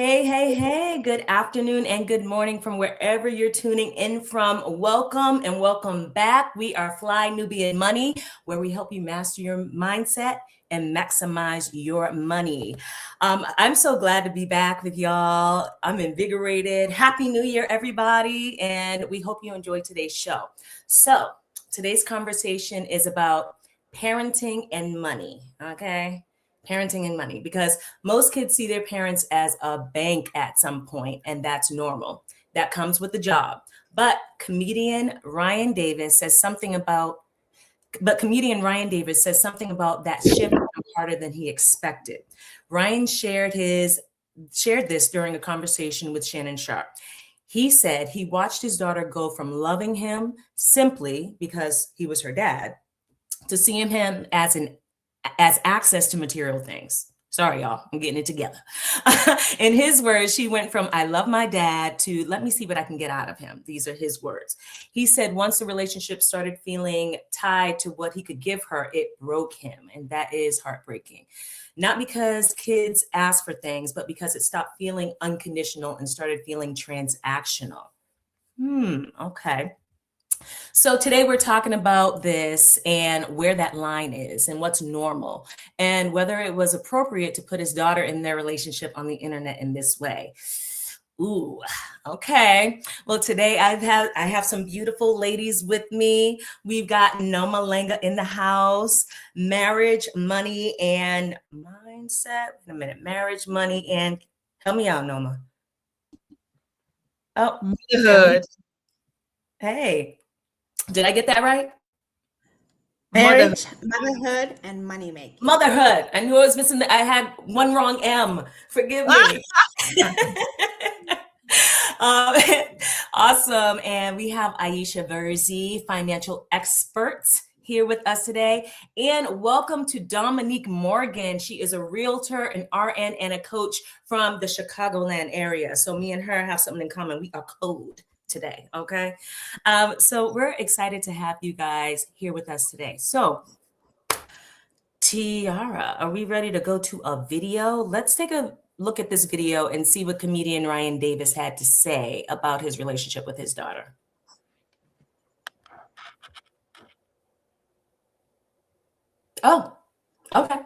Hey, good afternoon and good morning from wherever you're tuning in from. Welcome and welcome back. We are Fly Nubian Money, where we help you master your mindset and maximize your money. I'm so glad to be back with y'all. I'm invigorated. Happy New Year, everybody. And we hope you enjoyed today's show. So today's conversation is about parenting and money, okay? Parenting and money, because most kids see their parents as a bank at some point, and that's normal. That comes with the job. But comedian Ryan Davis says something about that shift harder than he expected. Ryan shared this during a conversation with Shannon Sharpe. He said he watched his daughter go from loving him simply because he was her dad to seeing him as access to material things. Sorry, y'all, I'm getting it together. In his words, she went from I love my dad to let me see what I can get out of him. These are his words. He said once the relationship started feeling tied to what he could give her, it broke him. And that is heartbreaking. Not because kids ask for things, but because it stopped feeling unconditional and started feeling transactional. Okay. So today we're talking about this and where that line is and what's normal and whether it was appropriate to put his daughter in their relationship on the internet in this way. Ooh, okay. Well, today I have some beautiful ladies with me. We've got Nomalanga in the house, marriage, money, and mindset. Wait a minute, marriage, money, and help me out, Noma. Oh, Motherhood. Hey. Did I get that right? Marriage, motherhood, and money making. Motherhood. I knew I was missing I had one wrong M. Forgive me. Awesome. And we have Aisha Verzi, financial expert, here with us today. And welcome to Dominique Morgan. She is a realtor, an RN, and a coach from the Chicagoland area. So me and her have something in common. We are code today. Okay. So we're excited to have you guys here with us today. So Tiara, are we ready to go to a video? Let's take a look at this video and see what comedian Ryan Davis had to say about his relationship with his daughter. Oh, okay.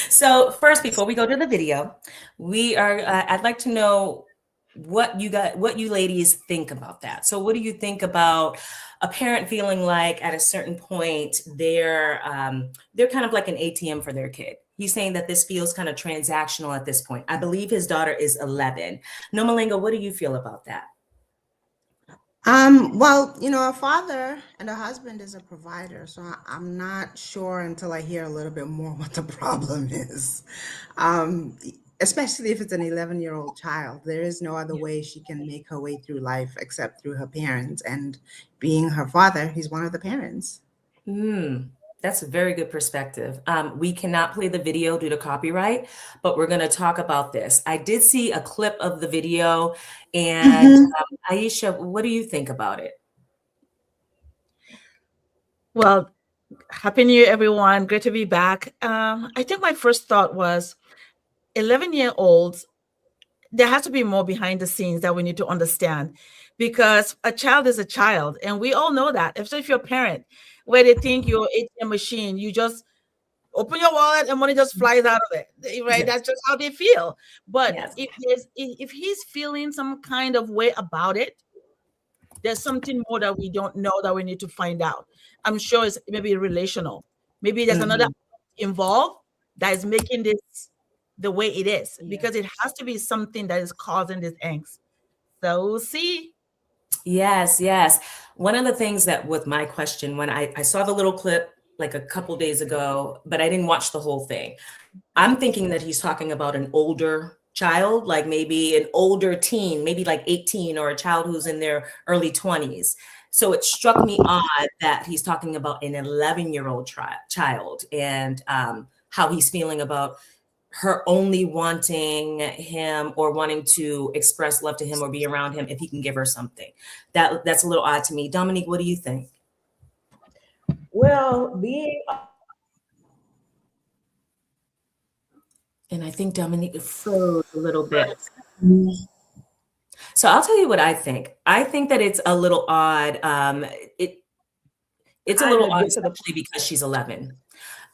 So first, before we go to the video, I'd like to know what you ladies think about that. So what do you think about a parent feeling like at a certain point they're kind of like an ATM for their kid? He's saying that this feels kind of transactional at this point. I believe his daughter is 11. Nomalanga, what do you feel about that? Well, a father and a husband is a provider, so I'm not sure until I hear a little bit more what the problem is. Especially if it's an 11-year-old child. There is no other way she can make her way through life except through her parents. And being her father, he's one of the parents. That's a very good perspective. We cannot play the video due to copyright, but we're going to talk about this. I did see a clip of the video, and Aisha, what do you think about it? Well, Happy New Year, everyone. Great to be back. I think my first thought was 11-year-olds, there has to be more behind the scenes that we need to understand, because a child is a child. And we all know that, especially if you're a parent, where they think you're ATM machine, you just open your wallet and money just flies out of it, right? Yes. That's just how they feel. But Yes. if he's feeling some kind of way about it, there's something more that we don't know that we need to find out. I'm sure it's maybe relational. Maybe there's another involved that is making this the way it is, because it has to be something that is causing this angst. So we'll see. Yes. One of the things that with my question, when I saw the little clip like a couple days ago, but I didn't watch the whole thing. I'm thinking that he's talking about an older child, like maybe an older teen, maybe like 18, or a child who's in their early 20s. So it struck me odd that he's talking about an 11-year-old child and how he's feeling about her only wanting him or wanting to express love to him or be around him if he can give her something. That's a little odd to me. Dominique, what do you think? Well, being And I think Dominique froze a little bit. So I'll tell you what I think. I think that it's a little odd. It's a little odd, especially because she's 11.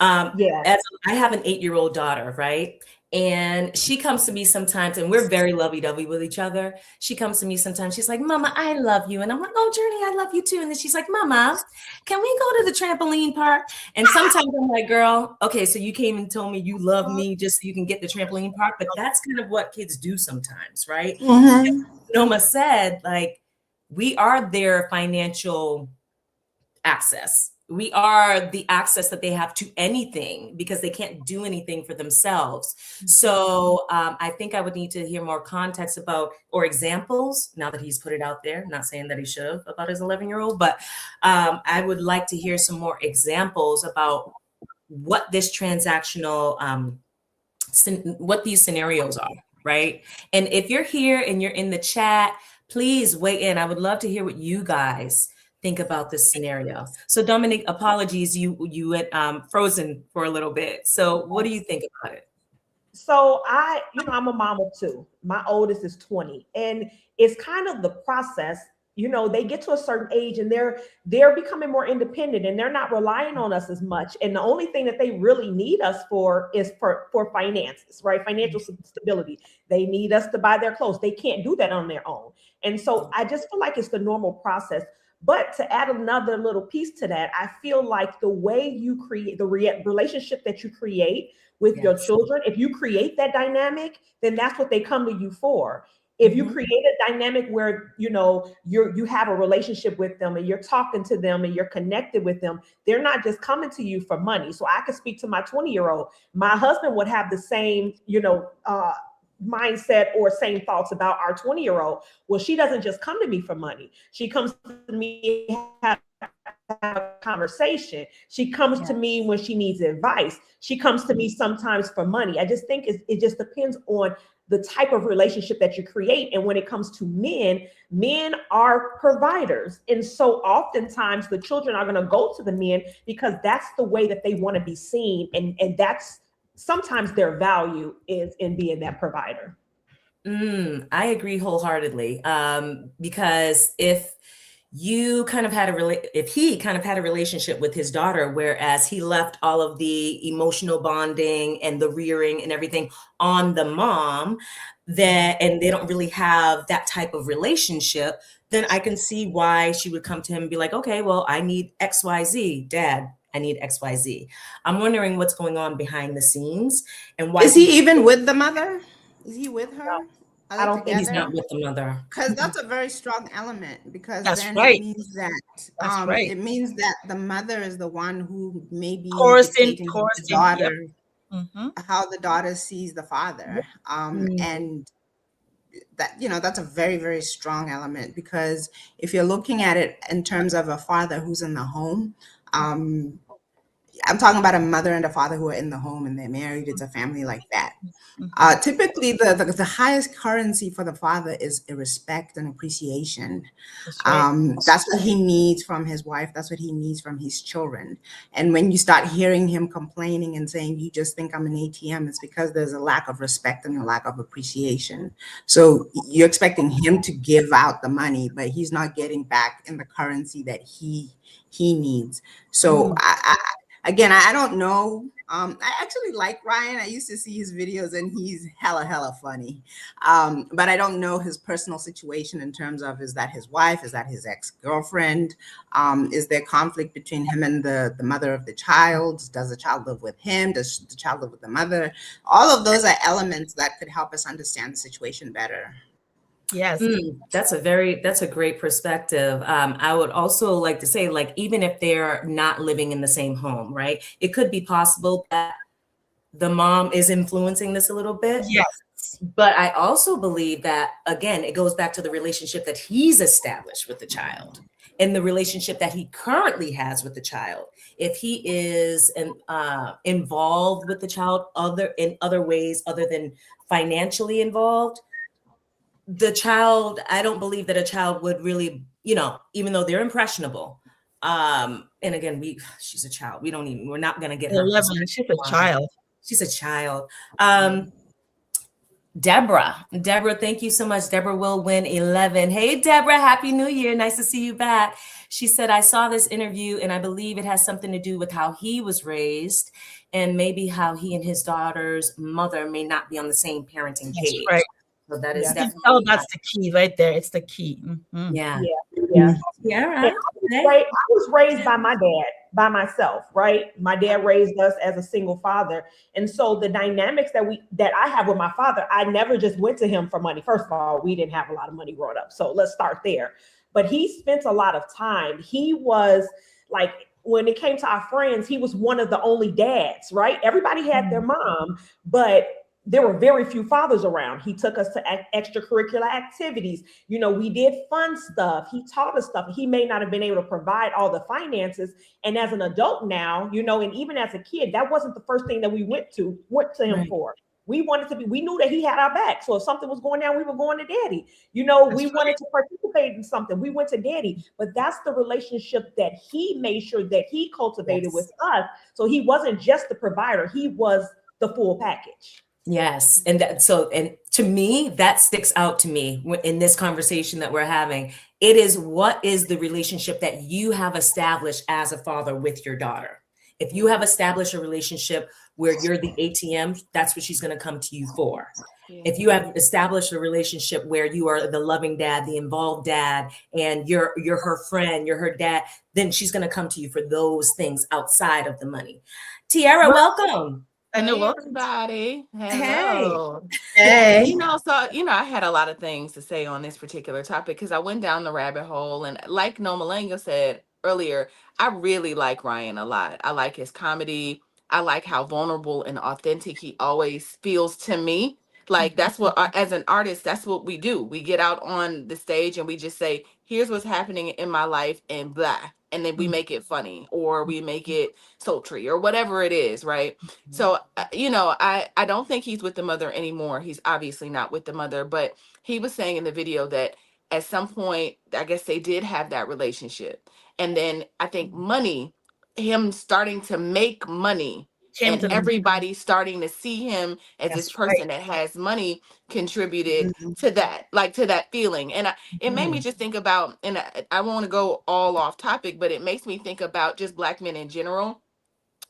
Yeah. As I have an 8-year-old daughter, right? And she comes to me sometimes, and we're very lovey-dovey with each other. She comes to me sometimes. She's like, "Mama, I love you." And I'm like, "Oh, Journey, I love you too." And then she's like, "Mama, can we go to the trampoline park?" And sometimes I'm like, "Girl, okay, so you came and told me you love me just so you can get the trampoline park." But that's kind of what kids do sometimes, right? Mm-hmm. Noma said, like, we are their financial access. We are the access that they have to anything because they can't do anything for themselves. So I think I would need to hear more context about or examples now that he's put it out there. Not saying that he should have about his 11-year-old, but I would like to hear some more examples about what this transactional, what these scenarios are, right? And if you're here and you're in the chat, please weigh in. I would love to hear what you guys think about this scenario. So Dominique, apologies, you went frozen for a little bit. So what do you think about it? So I'm a mom of 2. My oldest is 20, and it's kind of the process. They get to a certain age and they're becoming more independent and they're not relying on us as much. And the only thing that they really need us for is for finances, right? Financial stability. They need us to buy their clothes. They can't do that on their own. And so I just feel like it's the normal process. But to add another little piece to that, I feel like the way you create the relationship that you create with your children, if you create that dynamic, then that's what they come to you for. If you create a dynamic where, you have a relationship with them and you're talking to them and you're connected with them, they're not just coming to you for money. So I could speak to my 20-year-old. My husband would have the same, mindset or same thoughts about our 20-year-old. Well, she doesn't just come to me for money. She comes to me have a conversation. She comes to me when she needs advice. She comes to me sometimes for money. I just think it just depends on the type of relationship that you create. And when it comes to men are providers. And so oftentimes the children are going to go to the men because that's the way that they want to be seen. And that's sometimes their value is in being that provider. I agree wholeheartedly. Because if he kind of had a relationship with his daughter, whereas he left all of the emotional bonding and the rearing and everything on the mom, and they don't really have that type of relationship, then I can see why she would come to him and be like, "Okay, well, I need XYZ, Dad. I need XYZ." I'm wondering what's going on behind the scenes and why. Is he even with the mother? Is he with her? I don't think he's not with the mother. Because that's a very strong element. Because then right. it means that right. it means that the mother is the one who may be dictating the daughter how the daughter sees the father. And that that's a very, very strong element, because if you're looking at it in terms of a father who's in the home, I'm talking about a mother and a father who are in the home and they're married. It's a family like that. Typically, the highest currency for the father is respect and appreciation. That's what he needs from his wife. That's what he needs from his children. And when you start hearing him complaining and saying, "You just think I'm an ATM," it's because there's a lack of respect and a lack of appreciation. So you're expecting him to give out the money, but he's not getting back in the currency that he needs. So Again, I don't know. I actually like Ryan. I used to see his videos and he's hella funny. But I don't know his personal situation in terms of, is that his wife? Is that his ex-girlfriend? Is there conflict between him and the mother of the child? Does the child live with him? Does the child live with the mother? All of those are elements that could help us understand the situation better. Yes. That's a great perspective. I would also like to say, like, even if they're not living in the same home, right? It could be possible that the mom is influencing this a little bit. Yes. But I also believe that, again, it goes back to the relationship that he's established with the child and the relationship that he currently has with the child. If he is involved with the child in other ways other than financially involved, the child, I don't believe that a child would really, even though they're impressionable. And again, she's a child. We're not going to get her. 11, she's a child. She's a child. Deborah, thank you so much. Deborah will win 11. Hey, Deborah, Happy New Year. Nice to see you back. She said, I saw this interview and I believe it has something to do with how he was raised and maybe how he and his daughter's mother may not be on the same parenting That's page. right. So that is definitely. Oh, that's the key right there. It's the key. Mm-hmm. Yeah. I was raised by my dad, by myself, right? My dad raised us as a single father. And so the dynamics that I have with my father, I never just went to him for money. First of all, we didn't have a lot of money growing up. So let's start there. But he spent a lot of time. He was like, when it came to our friends, he was one of the only dads, right? Everybody had their mom, but there were very few fathers around. He took us to extracurricular activities. You know, we did fun stuff. He taught us stuff. He may not have been able to provide all the finances. And as an adult now, you know, and even as a kid, that wasn't the first thing that we went to him for. We knew that he had our back. So if something was going down, we were going to daddy. You know, we wanted to participate in something. We went to daddy. But that's the relationship that he made sure that he cultivated with us. So he wasn't just the provider. He was the full package. Yes. And to me, that sticks out to me in this conversation that we're having. It is, what is the relationship that you have established as a father with your daughter? If you have established a relationship where you're the ATM, that's what she's going to come to you for. Yeah. If you have established a relationship where you are the loving dad, the involved dad, and you're her friend, you're her dad, then she's going to come to you for those things outside of the money. Tiara, welcome. Hey, everybody. Hello. Hey. You know, I had a lot of things to say on this particular topic because I went down the rabbit hole. And like Nomalanga said earlier, I really like Ryan a lot. I like his comedy. I like how vulnerable and authentic he always feels to me. Like, that's what, as an artist, that's what we do. We get out on the stage and we just say, here's what's happening in my life and blah. And then we make it funny or we make it sultry or whatever it is, right? So, you know, I don't think he's with the mother anymore. He's obviously not with the mother, but he was saying in the video that at some point, I guess they did have that relationship. And then I think him starting to make money and everybody starting to see him as this person that has money contributed to that, like to that feeling. And it made me just think about, and I want to go all off topic, but it makes me think about just Black men in general.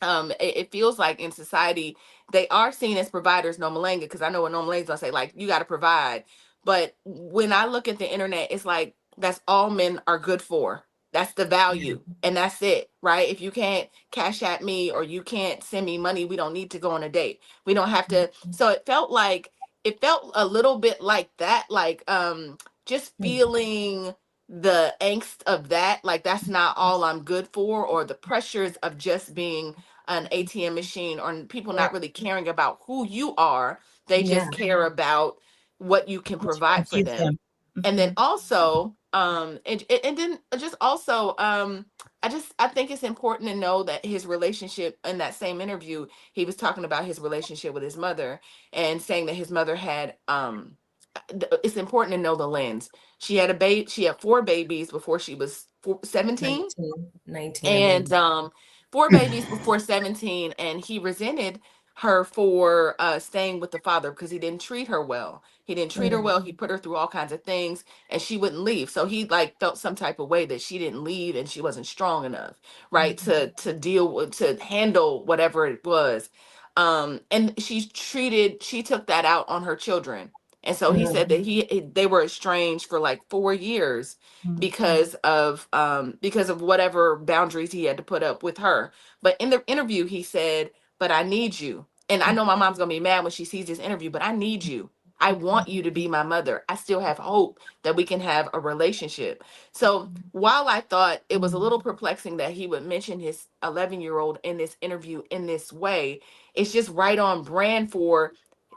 It feels like in society, they are seen as providers, Nomalanga, because I know what Nomalanga's gonna say, like, you got to provide. But when I look at the internet, it's like, that's all men are good for. That's the value. And that's it, right? If you can't cash at me or you can't send me money, we don't need to go on a date. We don't have to. So it felt a little bit like that, like just feeling the angst of that, like that's not all I'm good for, or the pressures of just being an ATM machine, or people not really caring about who you are. They just care about what you can provide for them. And then also, and then just also, I think it's important to know that his relationship, in that same interview, he was talking about his relationship with his mother and saying that his mother had, it's important to know the lens. She had she had 4 babies before she was 17. 19. And 4 babies before 17, and he resented her for staying with the father because he didn't treat her well. He didn't treat her well. He put her through all kinds of things and she wouldn't leave. So he like felt some type of way that she didn't leave and she wasn't strong enough, right? To deal with, to handle whatever it was. And she took that out on her children. And so he said that they were estranged for like 4 years because of whatever boundaries he had to put up with her. But in the interview, he said, but I need you. And I know my mom's gonna be mad when she sees this interview, but I need you. I want you to be my mother. I still have hope that we can have a relationship. So while I thought it was a little perplexing that he would mention his 11-year-old in this interview in this way, it's just right on brand for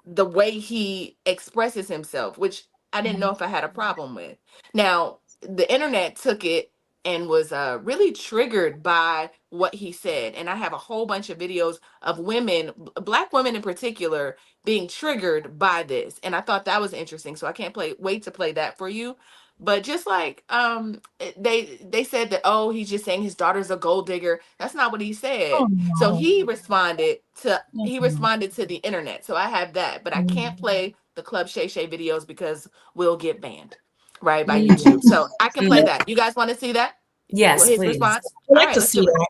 the way he expresses himself, which I didn't know if I had a problem with. Now, the internet took it and was really triggered by what he said. And I have a whole bunch of videos of women, Black women in particular, being triggered by this. And I thought that was interesting. So I can't wait to play that for you. But just like they said that, oh, he's just saying his daughter's a gold digger. That's not what he said. Oh, So no. he responded to Mhm. the internet. So I have that, but I can't play the Club Shay Shay videos because we'll get banned, right, by YouTube. So I can play that. You guys want to see that? Yes, His please. response. I'd All like right, to let's see do it. that.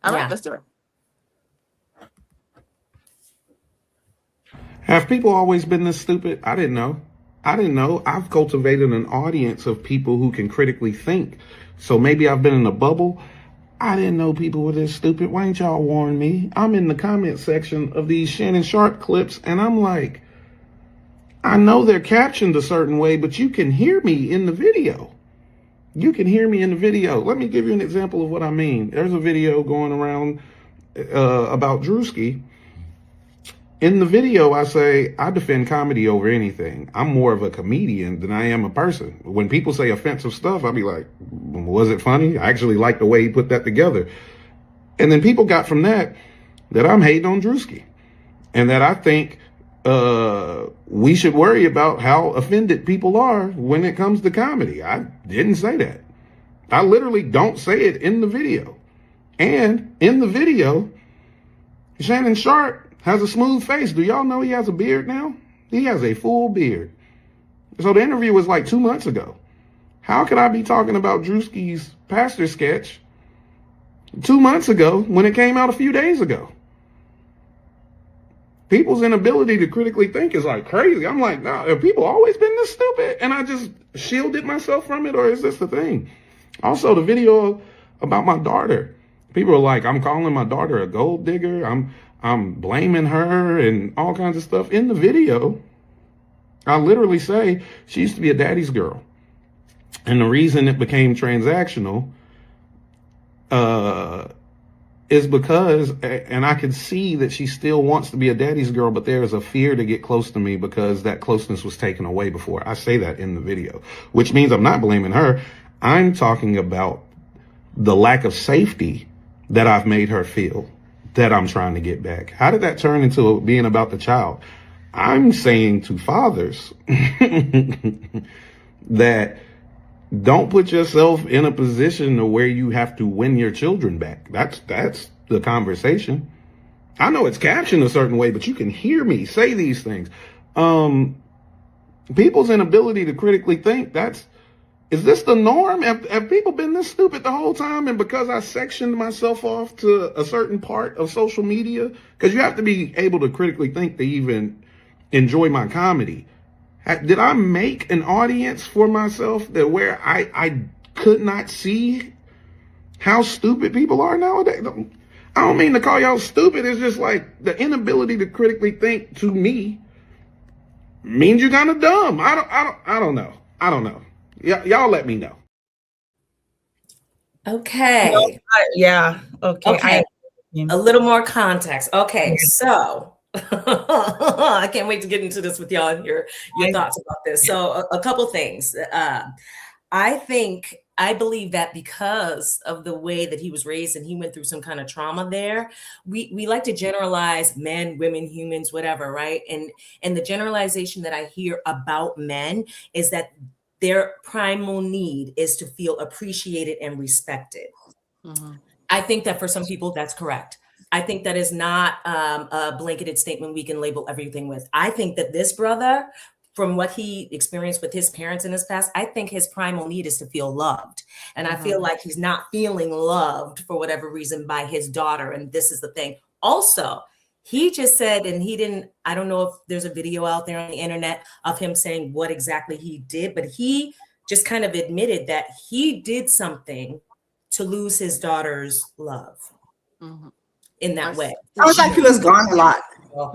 All right, Yeah. let's do it. Have people always been this stupid? I didn't know. I've cultivated an audience of people who can critically think. So maybe I've been in a bubble. I didn't know people were this stupid. Why ain't y'all warn me? I'm in the comment section of these Shannon Sharpe clips, and I'm like, I know they're captioned a certain way, but you can hear me in the video. Let me give you an example of what I mean. There's a video going around about Drewski. In the video, I say, I defend comedy over anything. I'm more of a comedian than I am a person. When people say offensive stuff, I'll be like, was it funny? I actually like the way he put that together. And then people got from that I'm hating on Drewski. And that I think we should worry about how offended people are when it comes to comedy. I didn't say that. I literally don't say it in the video. And in the video, Shannon Sharpe has a smooth face. Do y'all know he has a beard now? He has a full beard. So the interview was like 2 months ago. How could I be talking about Drewski's pastor sketch 2 months ago when it came out a few days ago? People's inability to critically think is like crazy. I'm like, nah, have people always been this stupid? And I just shielded myself from it, or is this the thing? Also, the video about my daughter. People are like, I'm calling my daughter a gold digger. I'm blaming her and all kinds of stuff. In the video, I literally say she used to be a daddy's girl. And the reason it became transactional is because, and I can see that she still wants to be a daddy's girl, but there's a fear to get close to me because that closeness was taken away before. I say that in the video, which means I'm not blaming her. I'm talking about the lack of safety that I've made her feel that I'm trying to get back. How did that turn into being about the child? I'm saying to fathers that don't put yourself in a position where you have to win your children back. That's the conversation. I know it's captioned a certain way, but you can hear me say these things. People's inability to critically think, is this the norm? Have people been this stupid the whole time? And because I sectioned myself off to a certain part of social media, because you have to be able to critically think to even enjoy my comedy. Did I make an audience for myself that where I could not see how stupid people are nowadays? I don't mean to call y'all stupid. It's just like the inability to critically think to me means you're kind of dumb. I don't know. Y'all let me know. Okay. Yeah. Okay. Okay. A little more context. Okay. So I can't wait to get into this with y'all and your thoughts about this. So a couple things. I believe that because of the way that he was raised and he went through some kind of trauma there, we like to generalize men, women, humans, whatever, right? And the generalization that I hear about men is that their primal need is to feel appreciated and respected. Mm-hmm. I think that for some people, that's correct. I think that is not a blanketed statement we can label everything with. I think that this brother, from what he experienced with his parents in his past, I think his primal need is to feel loved. And I feel like he's not feeling loved for whatever reason by his daughter. And this is the thing. Also, he just said, and I don't know if there's a video out there on the internet of him saying what exactly he did, but he just kind of admitted that he did something to lose his daughter's love in that way. Sounds like he was gone a lot.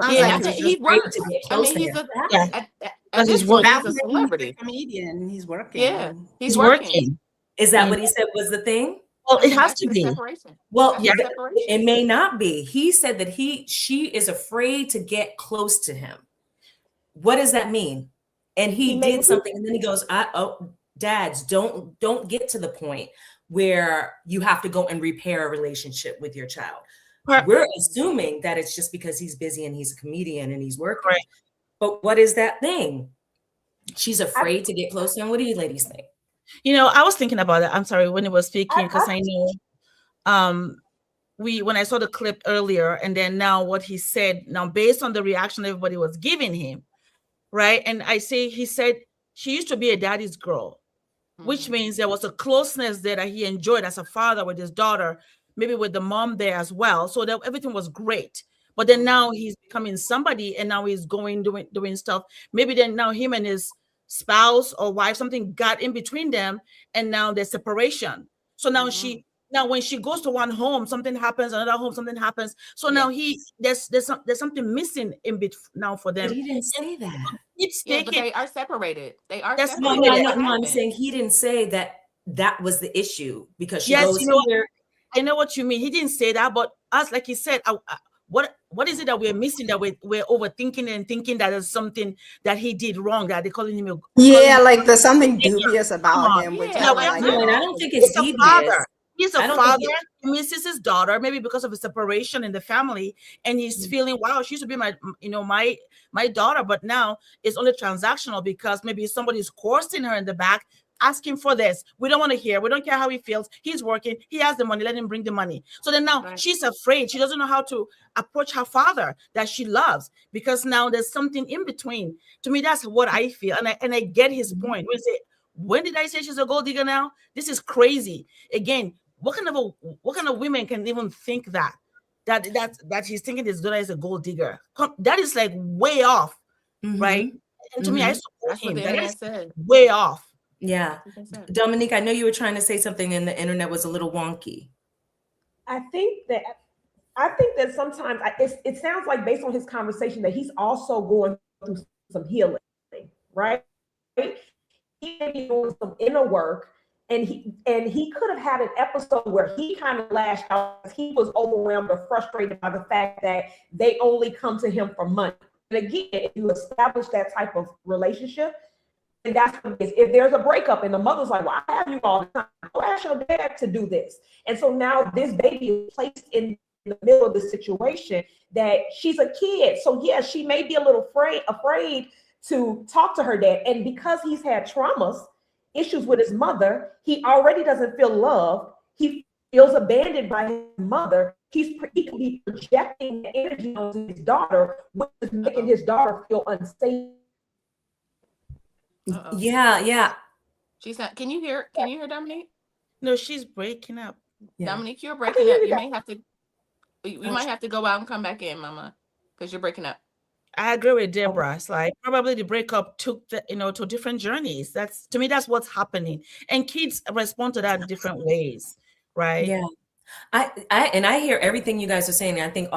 Yeah, he works. I mean, he's a celebrity. Comedian. He's working. Yeah, he's working. Is that what he said was the thing? Well, it has to be. Separation. Well, yeah, it may not be. He said that she is afraid to get close to him. What does that mean? And he did something, and then he goes, dads, don't get to the point where you have to go and repair a relationship with your child. We're assuming that it's just because he's busy and he's a comedian and he's working. Right. But what is that thing? She's afraid to get close to him. What do you ladies think? I was thinking about it. I'm sorry, when he was speaking, because I know when I saw the clip earlier, and then now what he said, now based on the reaction everybody was giving him, right? And he said she used to be a daddy's girl, which means there was a closeness there that he enjoyed as a father with his daughter, maybe with the mom there as well. So that everything was great. But then now he's becoming somebody, and now he's doing stuff. Maybe then now him and his spouse or wife, something got in between them, and now there's separation. So now when she goes to one home, something happens, another home, something happens. So now there's something missing in between now for them. But he didn't say that. Yeah, but they are separated. They are That's separated. No, I'm saying he didn't say that was the issue, because she goes here. I know what you mean. He didn't say that, but us, like he said, what is it that we're missing, that we're overthinking and thinking that there's something that he did wrong, that they're calling him like there's something dubious about him. Which I don't think it's devious. He's a father. He misses his daughter, maybe because of a separation in the family, and he's feeling, wow, she used to be my daughter, but now it's only transactional because maybe somebody's coercing her in the back, asking for this. We don't want to hear. We don't care how he feels. He's working. He has the money. Let him bring the money. So then now she's afraid. She doesn't know how to approach her father that she loves, because now there's something in between. To me, that's what I feel, and I get his point. When did I say she's a gold digger now? This is crazy. Again, what kind of women can even think that he's thinking his daughter is a gold digger? That is like way off, right? And to me, I support him. That is way off. Yeah. Dominique, I know you were trying to say something and the internet was a little wonky. I think that sometimes it sounds like, based on his conversation, that he's also going through some healing, right? He may be doing some inner work, and he could have had an episode where he kind of lashed out because he was overwhelmed or frustrated by the fact that they only come to him for money. And again, if you establish that type of relationship, and that's what it is. If there's a breakup and the mother's like, well, I have you all the time, go ask your dad to do this. And so now this baby is placed in the middle of the situation that she's a kid. So yeah, she may be a little afraid to talk to her dad. And because he's had traumas, issues with his mother, he already doesn't feel loved. He feels abandoned by his mother. He could be projecting the energy onto his daughter, which is making his daughter feel unsafe. Yeah. She's not. Can you hear Dominique? No, she's breaking up. Dominique, you're breaking up. You may have to. You might have to go out and come back in, Mama, because you're breaking up. I agree with Deborah. It's like probably the breakup took to different journeys. To me, that's what's happening, and kids respond to that in different ways, right? Yeah, I hear everything you guys are saying. I think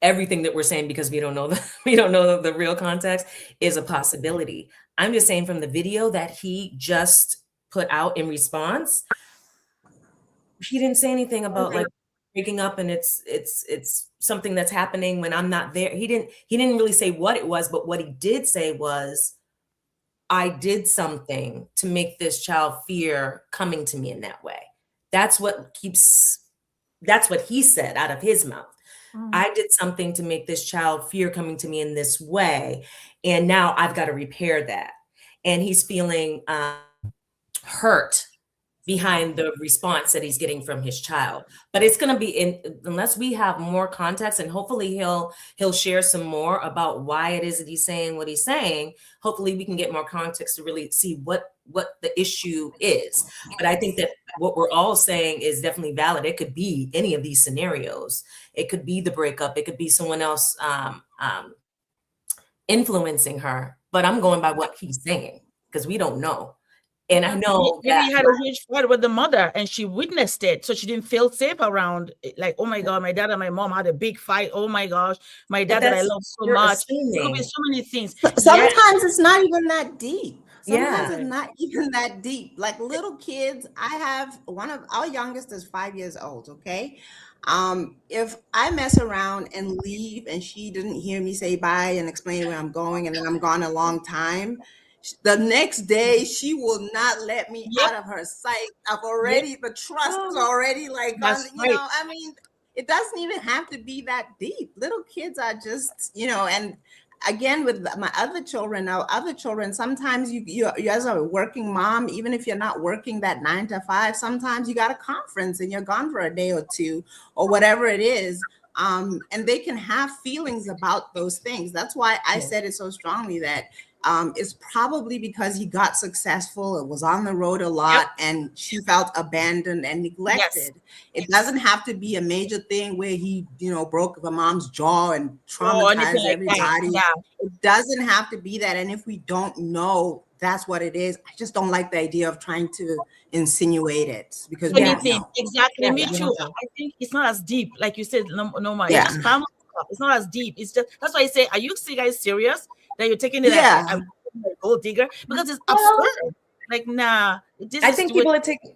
everything that we're saying, because we don't know the real context, is a possibility. I'm just saying, from the video that he just put out in response, he didn't say anything about like breaking up and it's something that's happening when I'm not there. He didn't really say what it was, but what he did say was, I did something to make this child fear coming to me in that way. That's what he said out of his mouth. I did something to make this child fear coming to me in this way. And now I've got to repair that. And he's feeling hurt behind the response that he's getting from his child. But it's going to be unless we have more context, and hopefully he'll share some more about why it is that he's saying what he's saying. Hopefully we can get more context to really see what the issue is. But I think that what we're all saying is definitely valid. It could be any of these scenarios. It could be the breakup. It could be someone else influencing her. But I'm going by what he's saying, because we don't know. And I know he had a huge fight with the mother, and she witnessed it, so she didn't feel safe around. Like, oh my God, my dad and my mom had a big fight. Oh my gosh, my dad that I love so much. It could be so many things. Sometimes it's not even that deep. Sometimes it's not even that deep. Like little kids, I have one of our youngest is 5 years old. Okay. If I mess around and leave and she didn't hear me say bye and explain where I'm going, and then I'm gone a long time, the next day she will not let me out of her sight. The trust is already like, I mean, it doesn't even have to be that deep. Little kids are just, and again, with my other children, sometimes you as a working mom, even if you're not working that 9 to 5, sometimes you got a conference and you're gone for a day or two or whatever it is. And they can have feelings about those things. That's why I said it so strongly that it's probably because he got successful, it was on the road a lot, and she felt abandoned and neglected. It doesn't have to be a major thing where he, broke the mom's jaw and traumatized everybody. It doesn't have to be that. And if we don't know that's what it is, I just don't like the idea of trying to insinuate it because we don't know. Exactly. Me too. I think it's not as deep, like you said, Noma. Yeah. It's not as deep. It's just, that's why I say, are you guys serious that you're taking it as a gold digger? Because it's absurd. Like, nah. I think people are taking.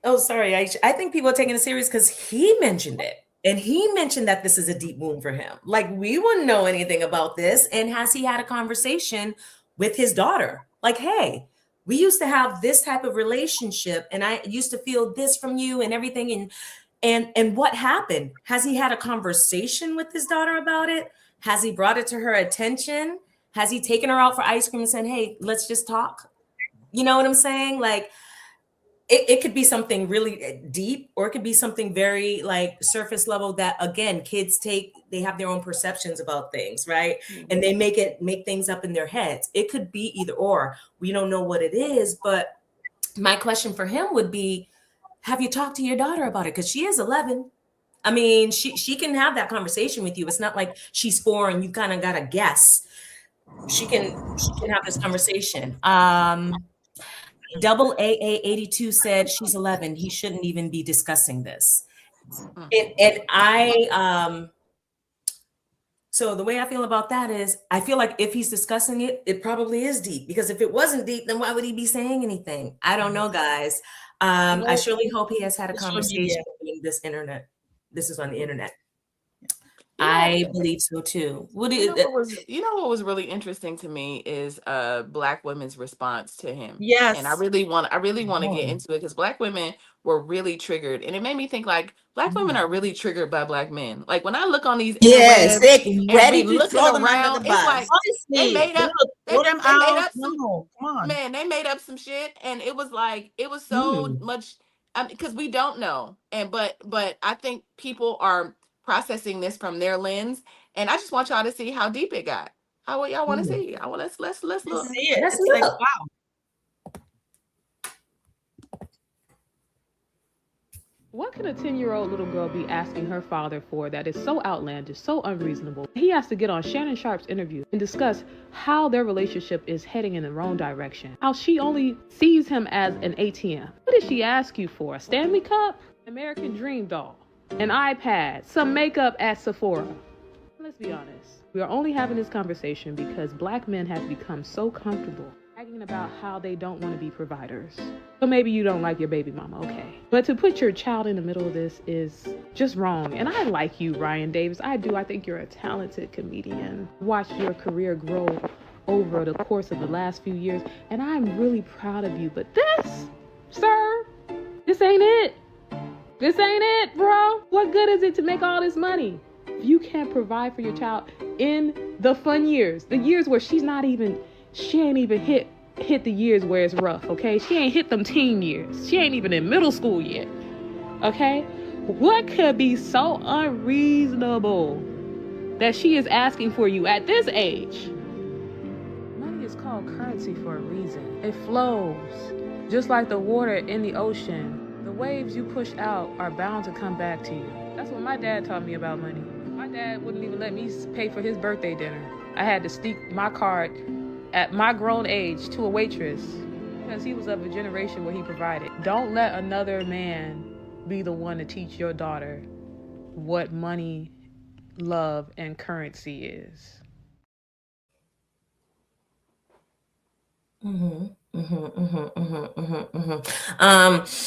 Oh, sorry, Aisha. I think people are taking it serious because he mentioned it. And he mentioned that this is a deep wound for him. Like, we wouldn't know anything about this. And has he had a conversation with his daughter? Like, hey, we used to have this type of relationship and I used to feel this from you and everything. And what happened? Has he had a conversation with his daughter about it? Has he brought it to her attention? Has he taken her out for ice cream and said, hey, let's just talk? You know what I'm saying? Like, it could be something really deep, or it could be something very like surface level that, again, kids they have their own perceptions about things, right? And they make things up in their heads. It could be either or. We don't know what it is, but my question for him would be, have you talked to your daughter about it? Because she is 11. I mean, she can have that conversation with you. It's not like she's 4 and you kind of got to guess. She can have this conversation. Double AA 82 said she's 11. He shouldn't even be discussing this. And I, so the way I feel about that is, I feel like if he's discussing it, it probably is deep, because if it wasn't deep, then why would he be saying anything? I don't know, guys. I surely hope he has had a conversation in this internet. This is on the internet. I believe so too. What was really interesting to me is Black women's response to him. Yes. And I really want to get into it because Black women were really triggered, and it made me think like Black women are really triggered by Black men. Like when I look on these they're ready to looking throw them around, under the bus. it's like honestly, they made up some shit, and it was like it was so much because we don't know, and but I think people are processing this from their lens, and I just want y'all to see how deep it got. How y'all want to see? I want let's look. See it. Let's look. Like, wow. What could a 10-year-old little girl be asking her father for that is so outlandish, so unreasonable? He has to get on Shannon Sharpe's interview and discuss how their relationship is heading in the wrong direction. How she only sees him as an ATM. What did she ask you for? A Stanley Cup? American Dream doll? An iPad? Some makeup at Sephora? Let's be honest. We are only having this conversation because Black men have become so comfortable bragging about how they don't want to be providers. So maybe you don't like your baby mama, okay. But to put your child in the middle of this is just wrong. And I like you, Ryan Davis. I do. I think you're a talented comedian. Watch your career grow over the course of the last few years. And I'm really proud of you. But this, sir, this ain't it. This ain't it, bro. What good is it to make all this money if you can't provide for your child in the fun years, the years where she ain't even hit the years where it's rough, okay? She ain't hit them teen years. She ain't even in middle school yet, okay? What could be so unreasonable that she is asking for you at this age? Money is called currency for a reason. It flows, just like the water in the ocean. The waves you push out are bound to come back to you. That's what my dad taught me about money. My dad wouldn't even let me pay for his birthday dinner. I had to sneak my card at my grown age to a waitress because he was of a generation where he provided. Don't let another man be the one to teach your daughter what money, love, and currency is.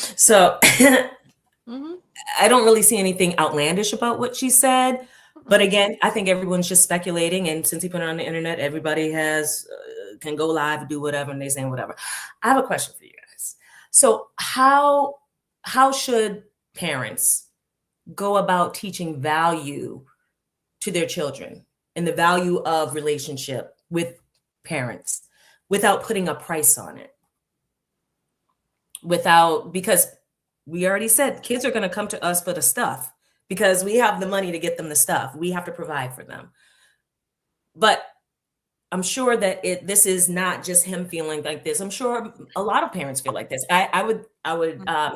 So I don't really see anything outlandish about what she said. But again, I think everyone's just speculating. And since he put it on the internet, everybody can go live and do whatever, and they're saying whatever. I have a question for you guys. So how should parents go about teaching value to their children? and the value of relationship with parents without putting a price on it. Because we already said kids are going to come to us for the stuff because we have the money to get them the stuff. We have to provide for them. But I'm sure that this is not just him feeling like this. I'm sure a lot of parents feel like this. I would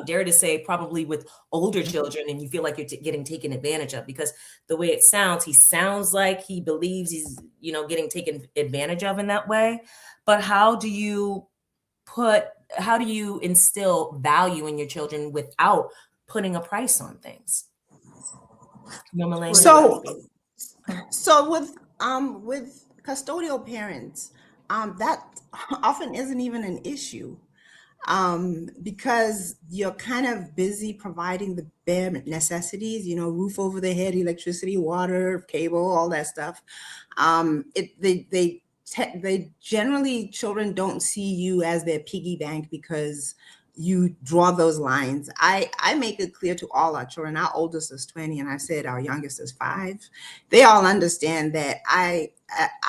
dare to say probably with older children, and you feel like you're getting taken advantage of, because the way it sounds, he sounds like he believes he's, getting taken advantage of in that way. But how do you instill value in your children without putting a price on things? Nomalanga. So with custodial parents, that often isn't even an issue, because you're kind of busy providing the bare necessities, roof over their head, electricity, water, cable, all that stuff. They generally, children don't see you as their piggy bank because you draw those lines. I make it clear to all our children. Our oldest is 20, and I said our youngest is 5. They all understand that I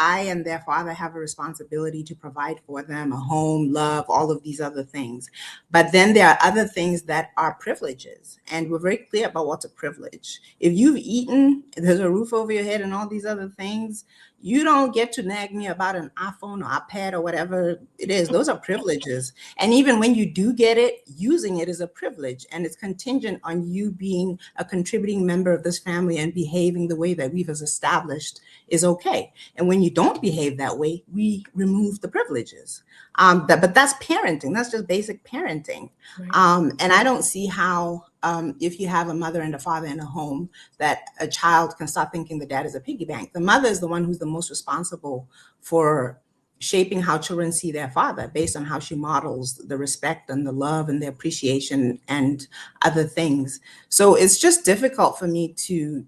and their father have a responsibility to provide for them a home, love, all of these other things. But then there are other things that are privileges, and we're very clear about what's a privilege. If you've eaten, there's a roof over your head and all these other things, you don't get to nag me about an iPhone or iPad or whatever it is. Those are privileges. And even when you do get it, using it is a privilege, and it's contingent on you being a contributing member of this family and behaving the way that we've established is okay. And when you don't behave that way, we remove the privileges. But that's parenting. That's just basic parenting. Right. And I don't see how, if you have a mother and a father in a home, that a child can start thinking the dad is a piggy bank. The mother is the one who's the most responsible for shaping how children see their father based on how she models the respect and the love and the appreciation and other things. So it's just difficult for me to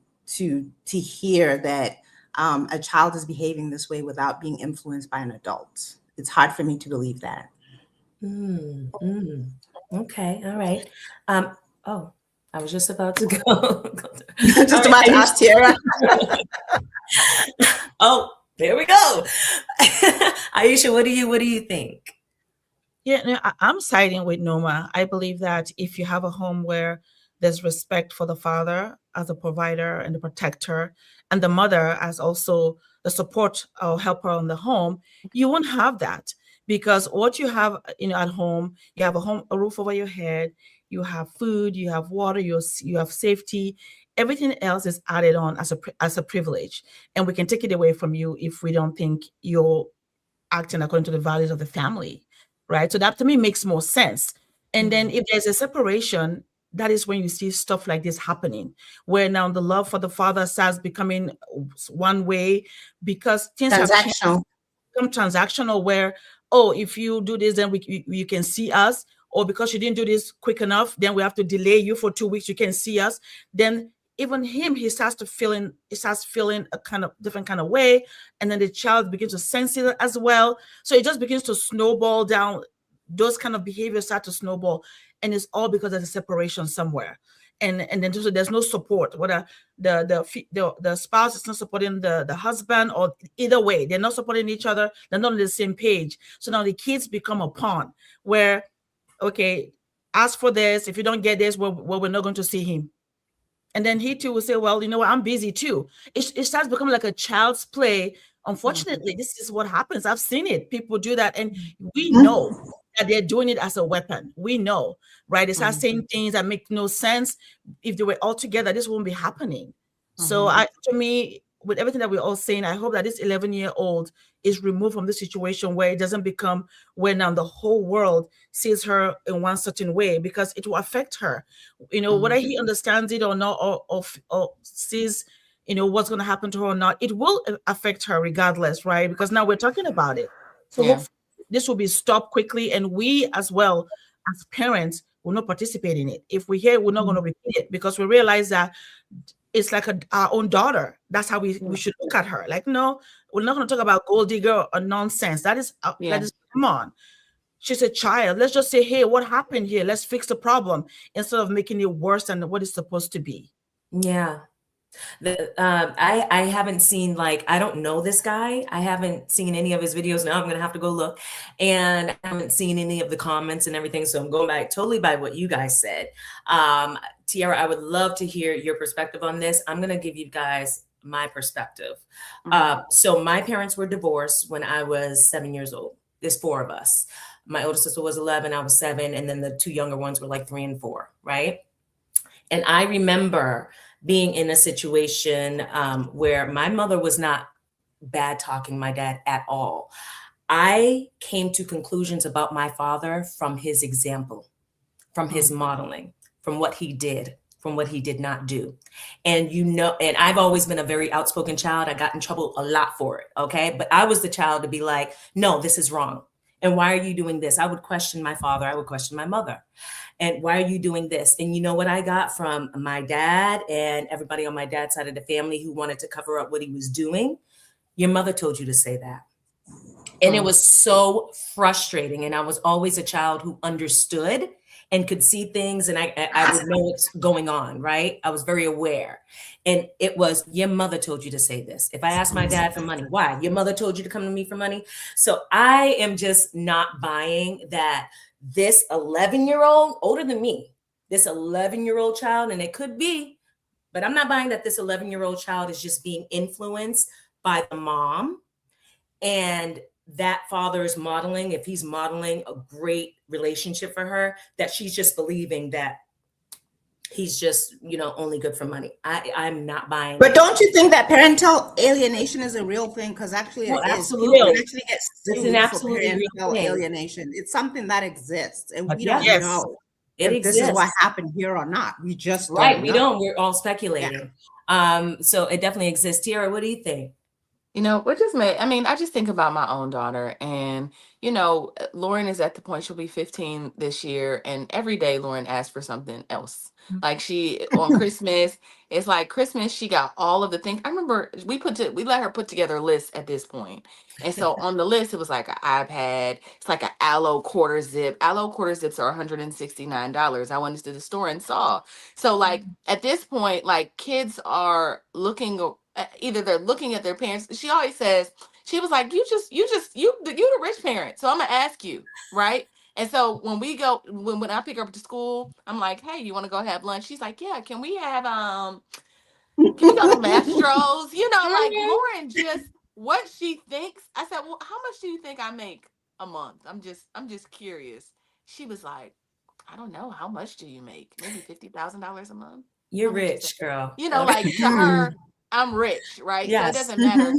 hear that a child is behaving this way without being influenced by an adult. It's hard for me to believe that. Okay. All right. Oh, I was just about to go. Just about to ask Tiara. Oh, there we go. Aisha, what do you think? Yeah, no, I'm siding with Noma. I believe that if you have a home where there's respect for the father as a provider and the protector, and the mother as also the support or helper in the home, you won't have that, because what you have, at home, you have a roof over your head, you have food, you have water, you have safety. Everything else is added on as a privilege, and we can take it away from you if we don't think you're acting according to the values of the family, right? So that to me makes more sense. And then if there's a separation, that is when you see stuff like this happening, where now the love for the father starts becoming one way, because things have become transactional, where, oh, if you do this, then you can see us, or because you didn't do this quick enough, then we have to delay you for 2 weeks, you can see us. Then even him, he starts feeling a kind of different kind of way, and then the child begins to sense it as well. So it just begins to snowball down. Those kind of behaviors start to snowball, and it's all because of the separation somewhere. And then so there's no support. Whether the spouse is not supporting the husband, or either way, they're not supporting each other. They're not on the same page. So now the kids become a pawn where, okay, ask for this. If you don't get this, well, we're not going to see him. And then he too will say, well, you know what, I'm busy too. It starts becoming like a child's play. Unfortunately, this is what happens. I've seen it. People do that. And we know that they're doing it as a weapon. We know, right? They start saying things that make no sense. If they were all together, this won't be happening. So to me, with everything that we're all saying, I hope that this 11-year-old is removed from the situation where it doesn't become where now the whole world sees her in one certain way, because it will affect her. Whether he understands it or not, or sees, what's going to happen to her or not, it will affect her regardless, right? Because now we're talking about it. So hopefully this will be stopped quickly, and we as well as parents will not participate in it. If we hear it, we're not going to repeat it, because we realize that it's like our own daughter. That's how we should look at her. Like, no, we're not going to talk about gold digger or nonsense. That is, come on. She's a child. Let's just say, hey, what happened here? Let's fix the problem, instead of making it worse than what it's supposed to be. Yeah. I haven't seen, like, I don't know this guy. I haven't seen any of his videos. Now I'm gonna have to go look, and I haven't seen any of the comments and everything. So I'm going back totally by what you guys said. Tiara, I would love to hear your perspective on this. I'm gonna give you guys my perspective. So my parents were divorced when I was 7 years old. There's 4 of us. My older sister was 11, I was 7, and then the 2 younger ones were like 3 and 4, right? And I remember being in a situation where my mother was not bad talking my dad at all. I came to conclusions about my father from his example, from his modeling, from what he did, from what he did not do. And and I've always been a very outspoken child. I got in trouble a lot for it, okay? But I was the child to be like, no, this is wrong. And why are you doing this? I would question my father. I would question my mother. And why are you doing this? And you know what I got from my dad and everybody on my dad's side of the family who wanted to cover up what he was doing? Your mother told you to say that. And it was so frustrating. And I was always a child who understood and could see things, and I would know what's going on, right? I was very aware. And it was, your mother told you to say this. If I asked my dad for money, why? Your mother told you to come to me for money? So I am just not buying that this 11-year-old, older than me, this 11-year-old child, and it could be, but I'm not buying that this 11-year-old child is just being influenced by the mom, and that father is modeling, if he's modeling a great relationship for her, that she's just believing that he's just, only good for money. I'm not buying But it. don't you think that parental alienation is a real thing? Because actually it is. Absolutely. You can actually get It's sued an for absolutely real parental thing. alienation. It's something that exists, and we Yes. don't know It if this is what exists. happened here or not. We just Right. don't We know. don't. We're all speculating. So it definitely exists. Tiara, what do you think? What just made, I just think about my own daughter, and, Lauren is at the point she'll be 15 this year, and every day Lauren asks for something else. Like on Christmas, it's like Christmas, she got all of the things. I remember we let her put together a list at this point. And so on the list, it was like an iPad. It's like an Aloe quarter zip. Aloe quarter zips are $169. I went to the store and saw. So like at this point, like kids are looking, either they're looking at their parents. She always says, she was like, you the rich parent. So I'm gonna ask you, right? And so when I pick her up to school, I'm like, hey, you want to go have lunch? She's like, yeah, can we go to Mastro's? Like Lauren, just what she thinks. I said, well, how much do you think I make a month? I'm just curious. She was like, I don't know. How much do you make? Maybe $50,000 a month. You're rich, girl. Like to her, I'm rich, right? Yes. So it doesn't matter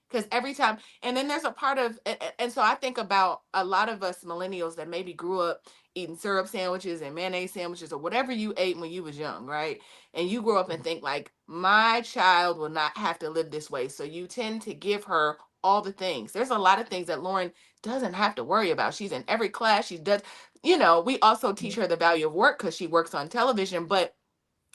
because every time, and then there's a part of, and so I think about a lot of us millennials that maybe grew up eating syrup sandwiches and mayonnaise sandwiches or whatever you ate when you was young, right? And you grow up and think like, my child will not have to live this way. So you tend to give her all the things. There's a lot of things that Lauren doesn't have to worry about. She's in every class. She does, we also teach her the value of work because she works on television, but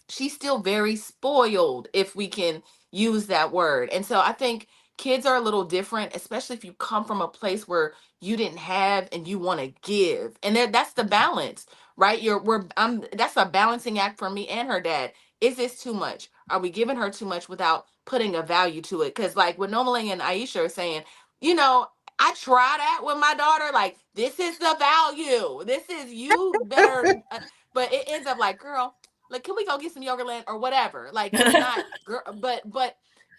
she's still very spoiled, if we can use that word. And so I think kids are a little different, especially if you come from a place where you didn't have and you want to give. And that's the balance, right? That's a balancing act for me and her dad. Is this too much? Are we giving her too much without putting a value to it? Because like what Nomalanga and Aisha are saying, I try that with my daughter. Like, this is the value. This is you better. But it ends up like, girl, like, can we go get some Yogurtland or whatever? Like, it's not, but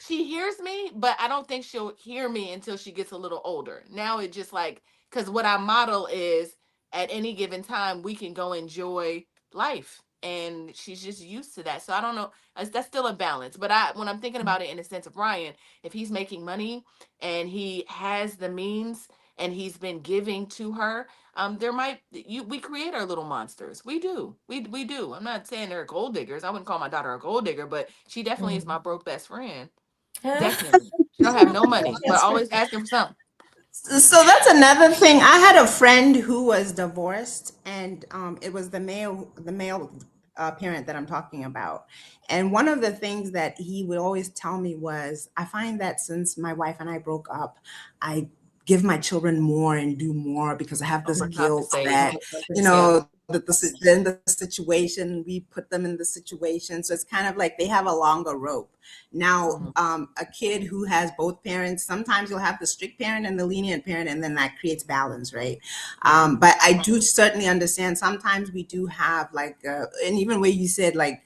she hears me, but I don't think she'll hear me until she gets a little older. Now it just like, because what I model is at any given time, we can go enjoy life. And she's just used to that. So I don't know. That's still a balance. But when I'm thinking about it in the sense of Ryan, if he's making money and he has the means and he's been giving to her, we create our little monsters. We do. We do. I'm not saying they're gold diggers. I wouldn't call my daughter a gold digger, but she definitely is my broke best friend. Definitely. She don't have no money, but always asking for something. So that's another thing. I had a friend who was divorced, and it was the male parent that I'm talking about. And one of the things that he would always tell me was, I find that since my wife and I broke up, I give my children more and do more because I have this guilt that, in the situation, we put them in the situation. So it's kind of like they have a longer rope. Now, a kid who has both parents, sometimes you'll have the strict parent and the lenient parent, and then that creates balance, right? But I do certainly understand sometimes we do have like, and even where you said like,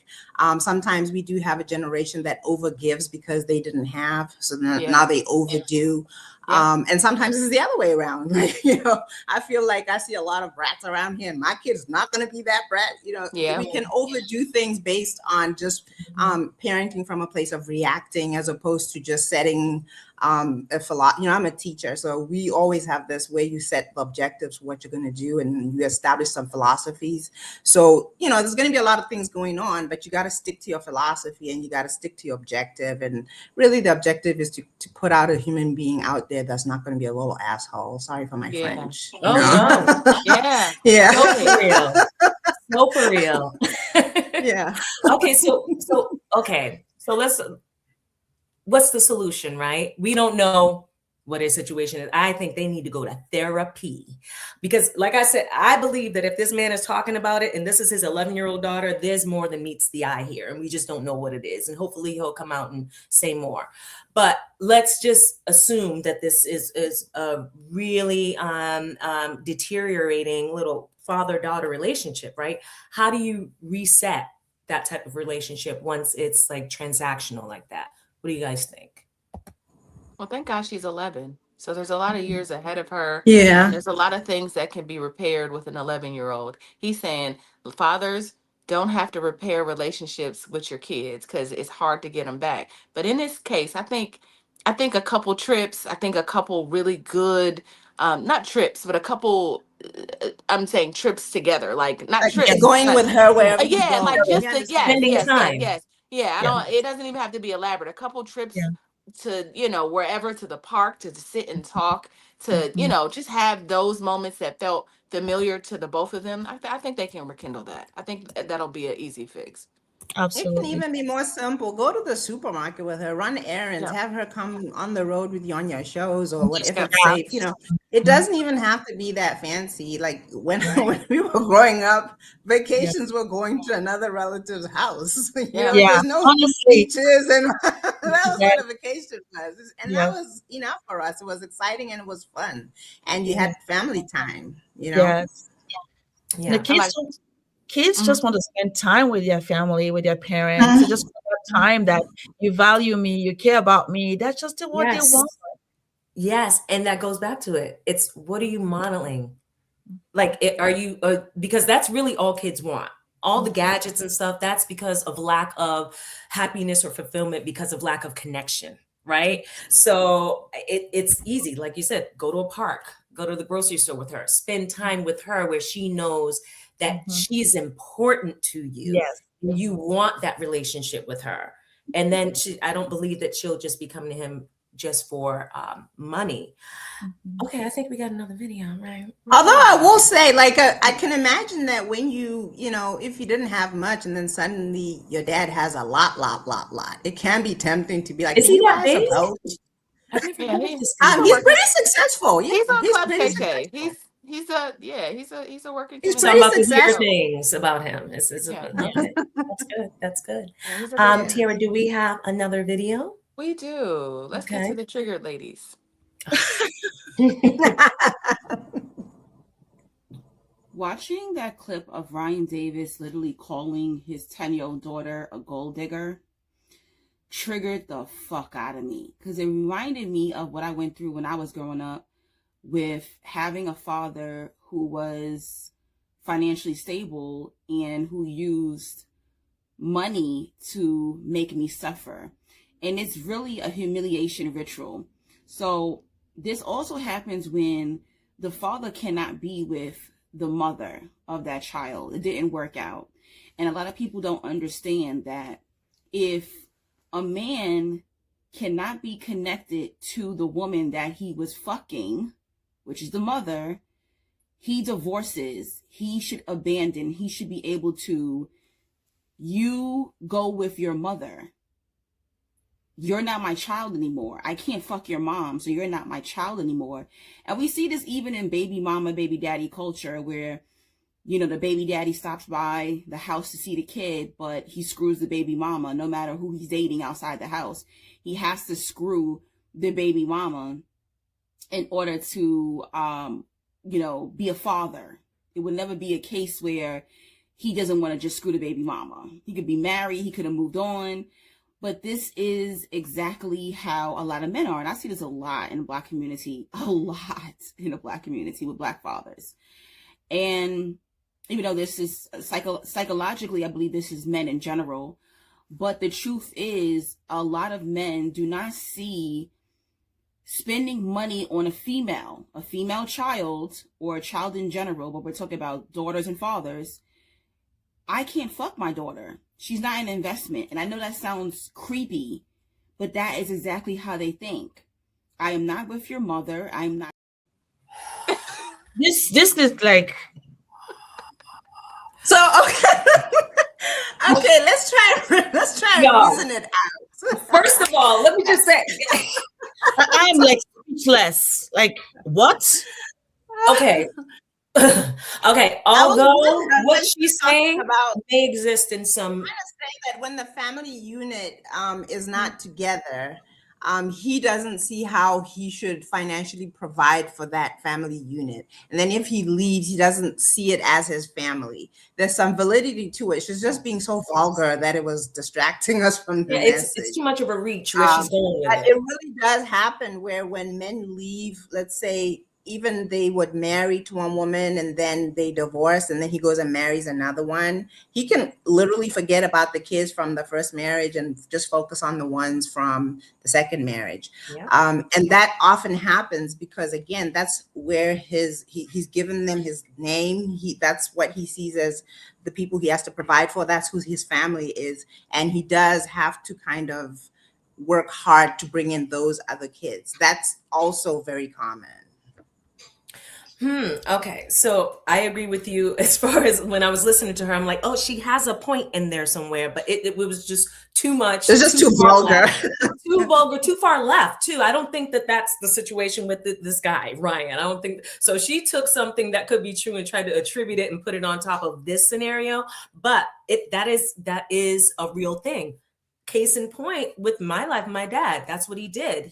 sometimes we do have a generation that overgives because they didn't have, so now they overdo. And sometimes it's the other way around, right? You know, I feel like I see a lot of brats around here, and my kid's not going to be that brat. You know, we can overdo things based on just parenting from a place of reacting as opposed to just setting a philosophy. You know, I'm a teacher, so we always have this where you set the objectives for what you're going to do, and you establish some philosophies. So, you know, there's going to be a lot of things going on, but you got to stick to your philosophy and you got to stick to your objective. And really the objective is to put out a human being out there that's not going to be a little asshole. Sorry for my French. Oh, no. Yeah. So for real. So for real. Yeah. Okay. So what's the solution, right? We don't know what his situation is. I think they need to go to therapy because, like I said, I believe that if this man is talking about it and this is his 11-year-old daughter, there's more than meets the eye here, and we just don't know what it is. And hopefully he'll come out and say more. But let's just assume that this is a really deteriorating little father-daughter relationship, right? How do you reset that type of relationship once it's like transactional like that? What do you guys think? Well, thank God she's 11. So there's a lot of years ahead of her. Yeah. There's a lot of things that can be repaired with an 11-year-old. He's saying fathers don't have to repair relationships with your kids because it's hard to get them back. But in this case, I think a couple trips, I think a couple really good, not trips, but a couple, I'm saying trips together, like not trips. Going with her wherever you yeah, go. like just spending time. Yeah, I don't. It doesn't even have to be elaborate. A couple trips to, you know, wherever, to the park, to sit and talk, to, you know, just have those moments that felt familiar to the both of them. I think they can rekindle that. I think that'll be an easy fix. Absolutely. It can even be more simple. Go to the supermarket with her, run errands, have her come on the road with you on your shows or whatever it's safe. You know, it doesn't even have to be that fancy. Like when we were growing up, vacations were going to another relative's house. You know, there's no beaches, and that was what a vacation was. And that was enough for us. It was exciting and it was fun. And you had family time, you know. Yes. The kids just want to spend time with their family, with their parents. They just want time that you value me, you care about me. That's just what they want. Yes, and that goes back to it. It's what are you modeling? Like, are you because that's really all kids want. All the gadgets and stuff, that's because of lack of happiness or fulfillment, because of lack of connection, right? So it's easy. Like you said, go to a park, go to the grocery store with her, spend time with her where she knows that she's important to you. Yes. You want that relationship with her. And then I don't believe that she'll just be coming to him just for money. Okay, I think we got another video, right? Although I will say, like, I can imagine that when you know, if you didn't have much and then suddenly your dad has a lot, it can be tempting to be like, is he that big? He's pretty successful. Yeah, he's on Club KK. He's a working. He's talking about the weird things about him. Okay. That's good. Yeah, Tiara, do we have another video? We do. Let's get to the triggered ladies. Watching that clip of Ryan Davis literally calling his 10-year-old daughter a gold digger triggered the fuck out of me, because it reminded me of what I went through when I was growing up with having a father who was financially stable and who used money to make me suffer. And it's really a humiliation ritual. So this also happens when the father cannot be with the mother of that child. It didn't work out. And a lot of people don't understand that if a man cannot be connected to the woman that he was fucking, which is the mother, he divorces. He should abandon. He should be able to, you go with your mother. You're not my child anymore. I can't fuck your mom, so you're not my child anymore. And we see this even in baby mama, baby daddy culture, where you know, the baby daddy stops by the house to see the kid, but he screws the baby mama no matter who he's dating outside the house. He has to screw the baby mama in order to, you know, be a father. It would never be a case where he doesn't want to just screw the baby mama. He could be married. He could have moved on. But this is exactly how a lot of men are. And I see this a lot in the Black community, a lot in the Black community with Black fathers. And even though this is psychologically, I believe this is men in general. But the truth is, a lot of men do not see spending money on a female child, or a child in general, but we're talking about daughters and fathers. I can't fuck my daughter. She's not an investment. And I know that sounds creepy, but that is exactly how they think. I am not with your mother. I'm not. This is like. So, okay. Okay, let's try and reason it out. First of all, let me just say. I am like speechless. Like, what? Okay. Okay, although what she's saying about may exist in some. I'm trying to say that when the family unit is not together, he doesn't see how he should financially provide for that family unit. And then if he leaves, he doesn't see it as his family. There's some validity to it. She's just being so vulgar that it was distracting us from the message. It's too much of a reach where she's going with it. It really does happen where when men leave, let's say, even they would marry to one woman and then they divorce and then he goes and marries another one. He can literally forget about the kids from the first marriage and just focus on the ones from the second marriage. Yeah. And that often happens because, again, that's where he's given them his name. That's what he sees as the people he has to provide for. That's who his family is. And he does have to kind of work hard to bring in those other kids. That's also very common. Okay, so I agree with you as far as when I was listening to her, I'm like, oh, she has a point in there somewhere, but it was just too much. It's just too vulgar. Too vulgar, too far left, too. I don't think that that's the situation with this guy, Ryan. I don't think so. She took something that could be true and tried to attribute it and put it on top of this scenario, but that is a real thing. Case in point with my life, my dad, that's what he did.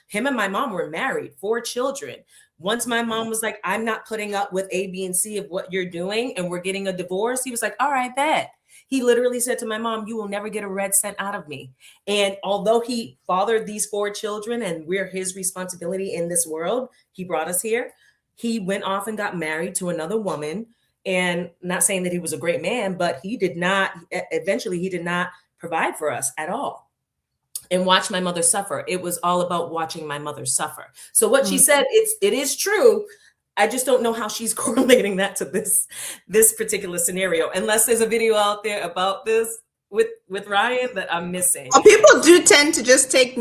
Him and my mom were married, 4 children. Once my mom was like, I'm not putting up with A, B, and C of what you're doing, and we're getting a divorce, he was like, all right, bet. He literally said to my mom, you will never get a red cent out of me. And although he fathered these 4 children and we're his responsibility in this world, he brought us here. He went off and got married to another woman. And not saying that he was a great man, but eventually he did not provide for us at all. And watch my mother suffer. It was all about watching my mother suffer. So what she said, it is true. I just don't know how she's correlating that to this particular scenario, unless there's a video out there about this with Ryan that I'm missing. Well, people do tend to just take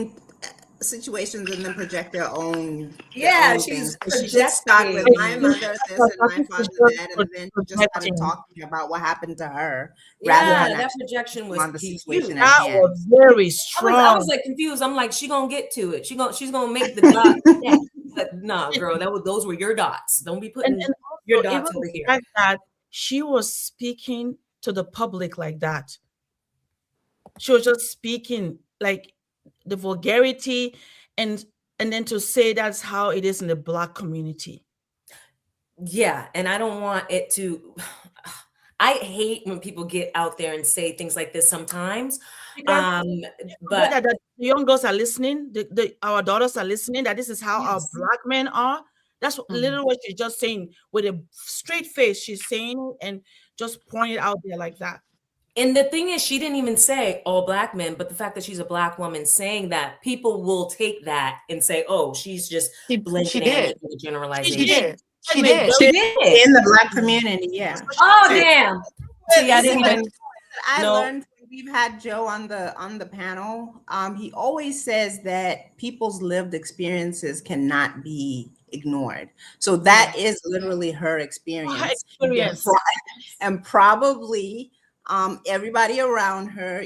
situations and then project their own. Yeah, she did start with my mother this and my father that, and then she just started talking about what happened to her. Yeah, that projection was on the situation. That was very strong. I was like confused. I'm like, she gonna get to it. She's gonna make the dot. But no, girl, those were your dots. Don't be putting your dots over here. Like that, she was speaking to the public like that. She was just speaking like the vulgarity, and then to say that's how it is in the Black community. Yeah, and I don't want it to. I hate when people get out there and say things like this sometimes. But the young girls are listening. Our daughters are listening. That this is how our Black men are. That's literally what she's just saying with a straight face. She's saying and just pointing it out there like that. And the thing is, she didn't even say all Black men, but the fact that she's a Black woman saying that, people will take that and say, oh, she's just blanking out with generalization. She did in the Black community. Yeah. Oh, damn. See, I didn't even. I learned when we've had Joe on the panel. He always says that people's lived experiences cannot be ignored. So that is literally her experience. And probably everybody around her,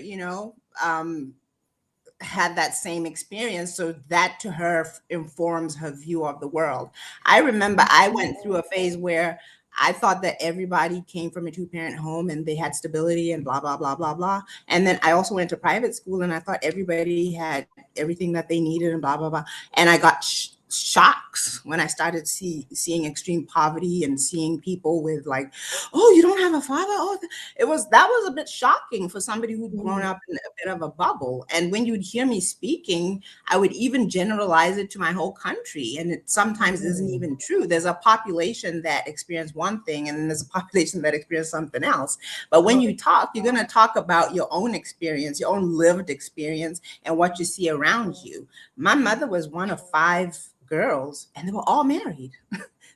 had that same experience. So that to her informs her view of the world. I remember I went through a phase where I thought that everybody came from a 2-parent home and they had stability and blah, blah, blah, blah, blah. And then I also went to private school and I thought everybody had everything that they needed and blah, blah, blah. And I got shocks when I started seeing extreme poverty and seeing people with like, oh, you don't have a father? Oh, that was a bit shocking for somebody who'd grown up in a bit of a bubble. And when you'd hear me speaking, I would even generalize it to my whole country. And it sometimes isn't even true. There's a population that experienced one thing and then there's a population that experienced something else. But when you talk, you're going to talk about your own experience, your own lived experience and what you see around you. My mother was one of 5 girls and they were all married.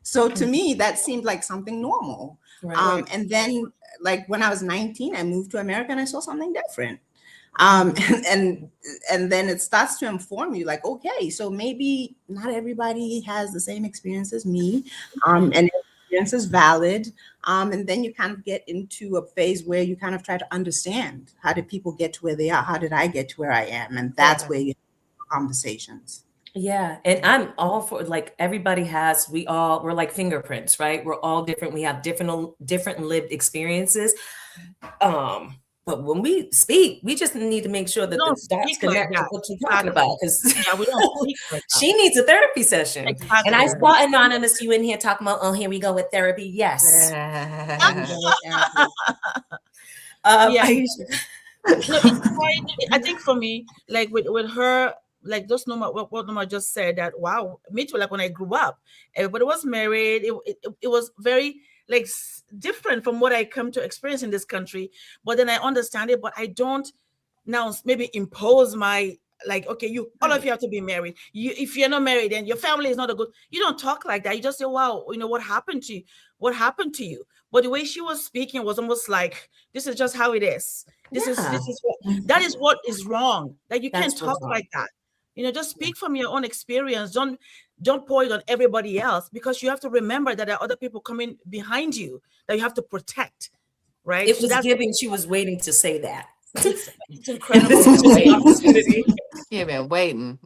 So to me, that seemed like something normal. Right. And then like when I was 19, I moved to America and I saw something different. And then it starts to inform you like, okay, so maybe not everybody has the same experience as me. And experience is valid. And then you kind of get into a phase where you kind of try to understand, how did people get to where they are? How did I get to where I am? And that's where you have conversations. Yeah. And I'm all for, like, everybody has, we're like fingerprints, right? We're all different. We have different lived experices. But when we speak, we just need to make sure that the dots connect with what you're talking about. Because we don't speak like that. She needs a therapy session. Exactly. And I saw Anonymous, you in here talking about, oh, here we go with therapy. Yes. Aisha. I think for me, like with her, like just what Noma just said, that wow, me too. Like when I grew up, everybody was married. It was very like different from what I come to experience in this country. But then I understand it, but I don't now maybe impose my like, okay, all of you have to be married. If you're not married, then your family is not a good. You don't talk like that. You just say, wow, what happened to you? What happened to you? But the way she was speaking was almost like, this is just how it is. This is that is what is wrong. Like you can't talk like that. Just speak from your own experience. Don't pour it on everybody else, because you have to remember that there are other people coming behind you that you have to protect, right? It was giving. She was waiting to say that. It's incredible. This is just an opportunity. You've been waiting.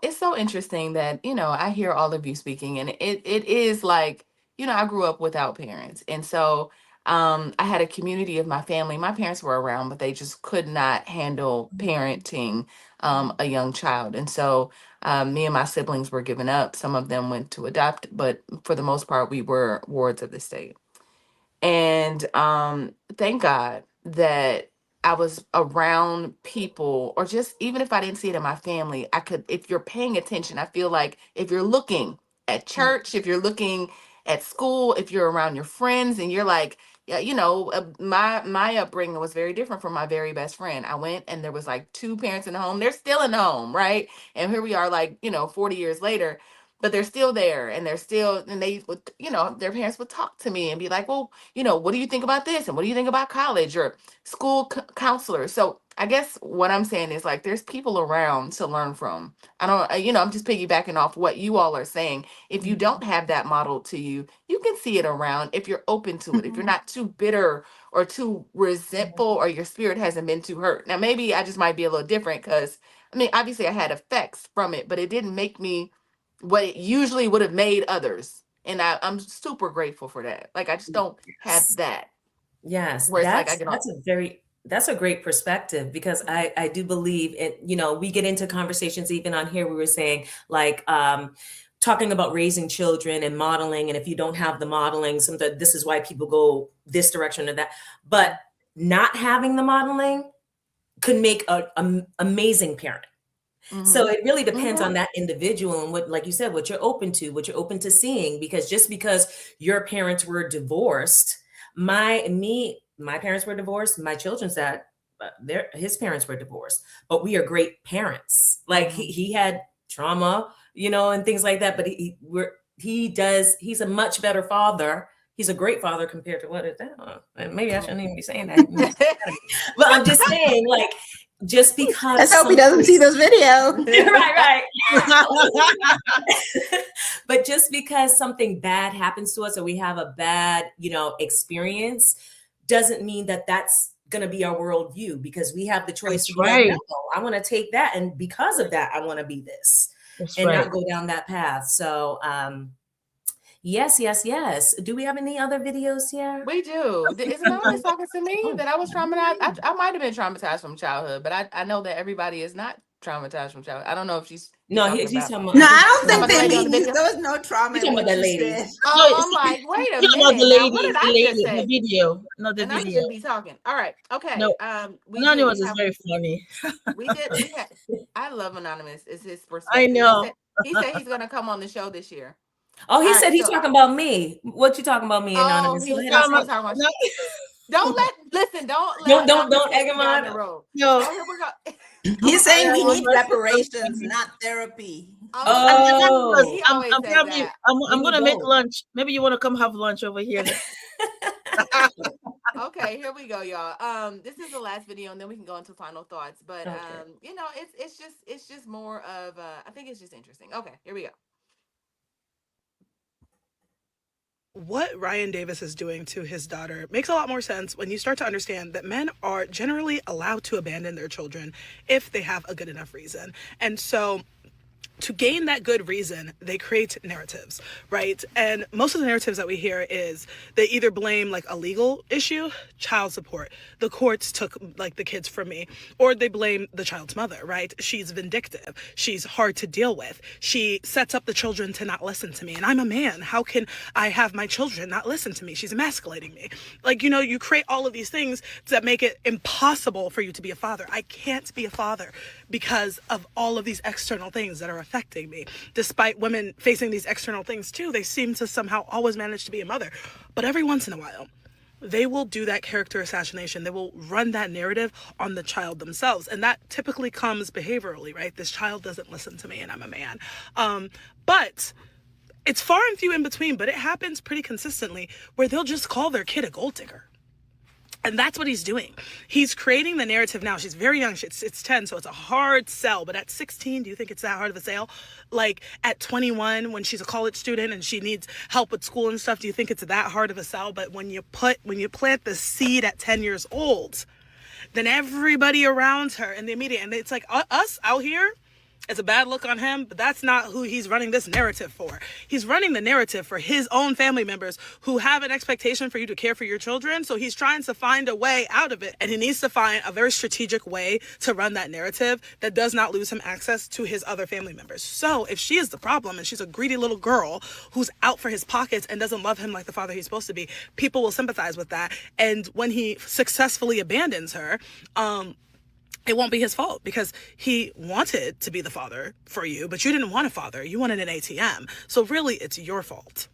It's so interesting that, I hear all of you speaking, and it is like, I grew up without parents. And so I had a community of my family. My parents were around, but they just could not handle parenting a young child. And so me and my siblings were given up. Some of them went to adopt, but for the most part, we were wards of the state. And thank God that I was around people, or just even if I didn't see it in my family, if you're paying attention, I feel like if you're looking at church, if you're looking at school, if you're around your friends and you're like, my upbringing was very different from my very best friend. I went and there was like 2 parents in the home. They're still in the home, right? And here we are, like, 40 years later. But they're still there, and they would, their parents would talk to me and be like, well, what do you think about this? And what do you think about college or school counselors? So I guess what I'm saying is, like, there's people around to learn from. I'm just piggybacking off what you all are saying. If you don't have that model to you, you can see it around if you're open to it, if you're not too bitter or too resentful, or your spirit hasn't been too hurt. Now, maybe I just might be a little different because, obviously I had effects from it, but it didn't make me what it usually would have made others. And I'm super grateful for that. Like, I just don't have that. Yes. That's a great perspective, because I do believe it, we get into conversations even on here. We were saying, like, talking about raising children and modeling. And if you don't have the modeling, sometimes this is why people go this direction or that, but not having the modeling could make an amazing parent. Mm-hmm. So it really depends on that individual and what, like you said, what you're open to seeing, because just because your parents were divorced, my parents were divorced, my children's dad, his parents were divorced, but we are great parents. Like he had trauma, and things like that, but he's a much better father. He's a great father compared to what is that? Maybe I shouldn't even be saying that. But I'm just saying, like, just because. Let's hope he doesn't see this video. Right. But just because something bad happens to us, or we have a bad, experience, doesn't mean that that's going to be our worldview, because we have the choice to be like, no, I want to take that. And because of that, I want to be this. That's and not go down that path. So, Yes. Do we have any other videos here? We do. Is Anonymous talking to me that I was traumatized? I might have been traumatized from childhood, but I know that everybody is not traumatized from childhood. I don't know if she's He's about. talking about. No, I don't Talking about think the they lady on the mean video? there was no trauma You're in talking about what that you lady. said. Oh, I'm like, wait a Talking about minute. the Now, lady, what did I just the say? video, not the And I video. should be talking. All right. Okay. No, We Anonymous is have, very funny. we had. I love Anonymous. It's his I perspective. know. He said he's gonna come on the show this year. Oh, he All said right, he's so- talking about me. What you talking about me, Oh, Anonymous? he Go was ahead and talking say about. No, Don't let Don't Anonymous egg take him you down on. the road. no. So here we go. He's saying we need Anonymous is so reparations, funny. not therapy. Anonymous, He Oh, always I'm says probably, that. I'm we gonna need make both. lunch. Maybe you want to come have lunch over here. Okay, here we go, y'all. This is the last video, and then we can go into final thoughts. But Okay. it's just more of I think it's just interesting. Okay, here we go. What Ryan Davis is doing to his daughter makes a lot more sense when you start to understand that men are generally allowed to abandon their children if they have a good enough reason. And so to gain that good reason, they create narratives, right? And most of the narratives that we hear is they either blame like a legal issue, child support, the courts took like the kids from me, or they blame the child's mother, right? She's vindictive. She's hard to deal with. She sets up the children to not listen to me. And I'm a man. How can I have my children not listen to me? She's emasculating me. Like, you know, you create all of these things that make it impossible for you to be a father. I can't be a father because of all of these external things that are affecting me. Despite women facing these external things too, they seem to somehow always manage to be a mother. But every once in a while, they will do that character assassination. They will run that narrative on the child themselves. And that typically comes behaviorally, right? This child doesn't listen to me and I'm a man. But it's far and few in between, but it happens pretty consistently where they'll just call their kid a gold digger. And that's what he's doing. He's creating the narrative now. She's very young. It's 10, so it's a hard sell. But at 16, do you think it's that hard of a sale? Like at 21, when she's a college student and she needs help with school and stuff, do you think it's that hard of a sell? But when you plant the seed at 10 years old, then everybody around her in the immediate, and it's like us out here, it's a bad look on him, but that's not who he's running this narrative for. He's running the narrative for his own family members who have an expectation for you to care for your children. So he's trying to find a way out of it. And he needs to find a very strategic way to run that narrative that does not lose him access to his other family members. So if she is the problem and she's a greedy little girl who's out for his pockets and doesn't love him like the father he's supposed to be, people will sympathize with that. And when he successfully abandons her, it won't be his fault because he wanted to be the father for you, but you didn't want a father. You wanted an ATM. So really, it's your fault.